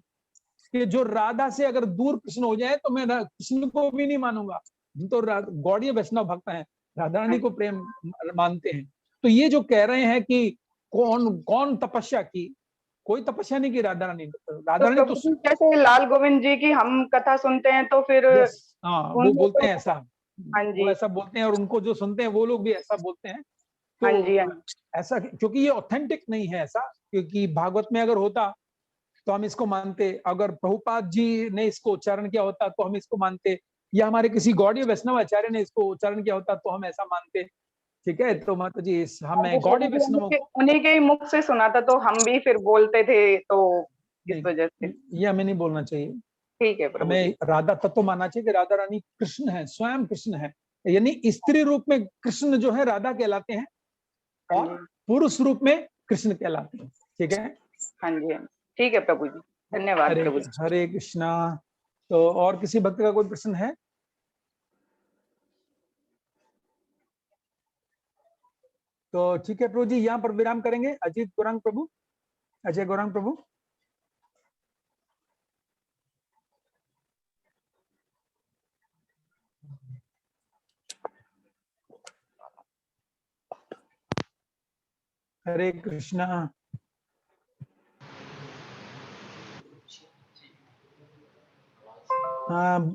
कि जो राधा से अगर दूर कृष्ण हो जाए तो मैं कृष्ण को भी नहीं मानूंगा। तो गौड़ीय वैष्णव भक्त हैं, राधा रानी को प्रेम मानते हैं। तो ये जो कह रहे हैं कि कौन कौन तपस्या की, कोई तपस्या नहीं की राधा रानी। राधा तो रानी तो प्रभु जी जैसे लाल गोविंद जी की हम कथा सुनते हैं तो फिर यस, हाँ वो उनमें बोलते तो, हैं ऐसा, हाँ वो जी, ऐसा बोलते हैं, और उनको जो सुनते हैं वो लोग भी ऐसा बोलते हैं। हाँ जी, हाँ तो जी, ऐसा क्योंकि ये ऑथेंटिक नहीं है ऐसा, क्योंकि भागवत में अगर होता तो हम इसको मानते, अगर प्रभुपाद जी ने इसको उच्चारण किया होता तो हम इसको मानते, या हमारे किसी गौड़ीय वैष्णव आचार्य ने इसको उच्चारण किया होता तो हम ऐसा मानते। ठीक है, तो माता जी हाँ जी हमें गौड़ीय प्रभु जी, वैष्णवों को उन्हीं के ही मुख से सुना था तो हम भी फिर बोलते थे, तो इस वजह से। नहीं, ये हमें नहीं बोलना चाहिए। ठीक है प्रभु जी। हमें राधा तत्व मानना चाहिए कि राधा रानी कृष्ण है, स्वयं कृष्ण है, यानी स्त्री रूप में कृष्ण जो है राधा कहलाते हैं, हाँ और जी, पुरुष रूप में कृष्ण कहलाते हैं। ठीक है, हाँ जी, हाँ जी, ठीक है प्रभु जी, धन्यवाद हरे प्रभु जी। हरे कृष्णा। तो और किसी भक्त का कोई प्रश्न है? तो ठीक है प्रभु जी, यहाँ पर विराम करेंगे। अजीत गौरांग प्रभु, अजय गौरांग प्रभु। हरे कृष्णा।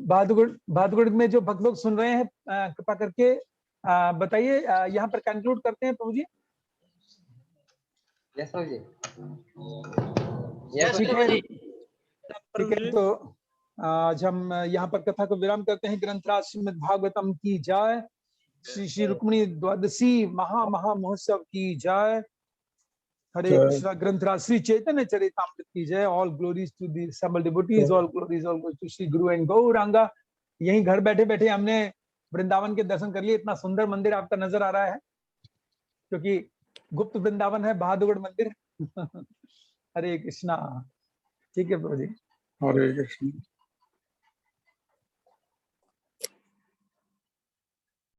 भादुगुड़, भादुगुड़ में जो भक्त लोग सुन रहे हैं, कृपा करके बताइए, यहाँ पर कंक्लूड करते हैं प्रभु जी। यस प्रभु जी। तो ठीक है, तो आज हम यहाँ पर कथा को विराम करते हैं। ग्रंथराज श्रीमद् भागवतम की जय, श्री श्री रुक्मिणी द्वादशी महा महा महोत्सव की जय। हरे कृष्णा। ग्रंथराज श्री चैतन्य चरितामृत की जय। All glories to the assembled devotees, all glories all to Shri guru and Gauranga. यहीं घर बैठे बैठे हमने वृंदावन के दर्शन कर लिए। इतना सुंदर मंदिर आपका नजर आ रहा है, क्योंकि गुप्त वृंदावन है बहादुर मंदिर। हरे कृष्णा। ठीक है प्रभु जी। हरे कृष्ण।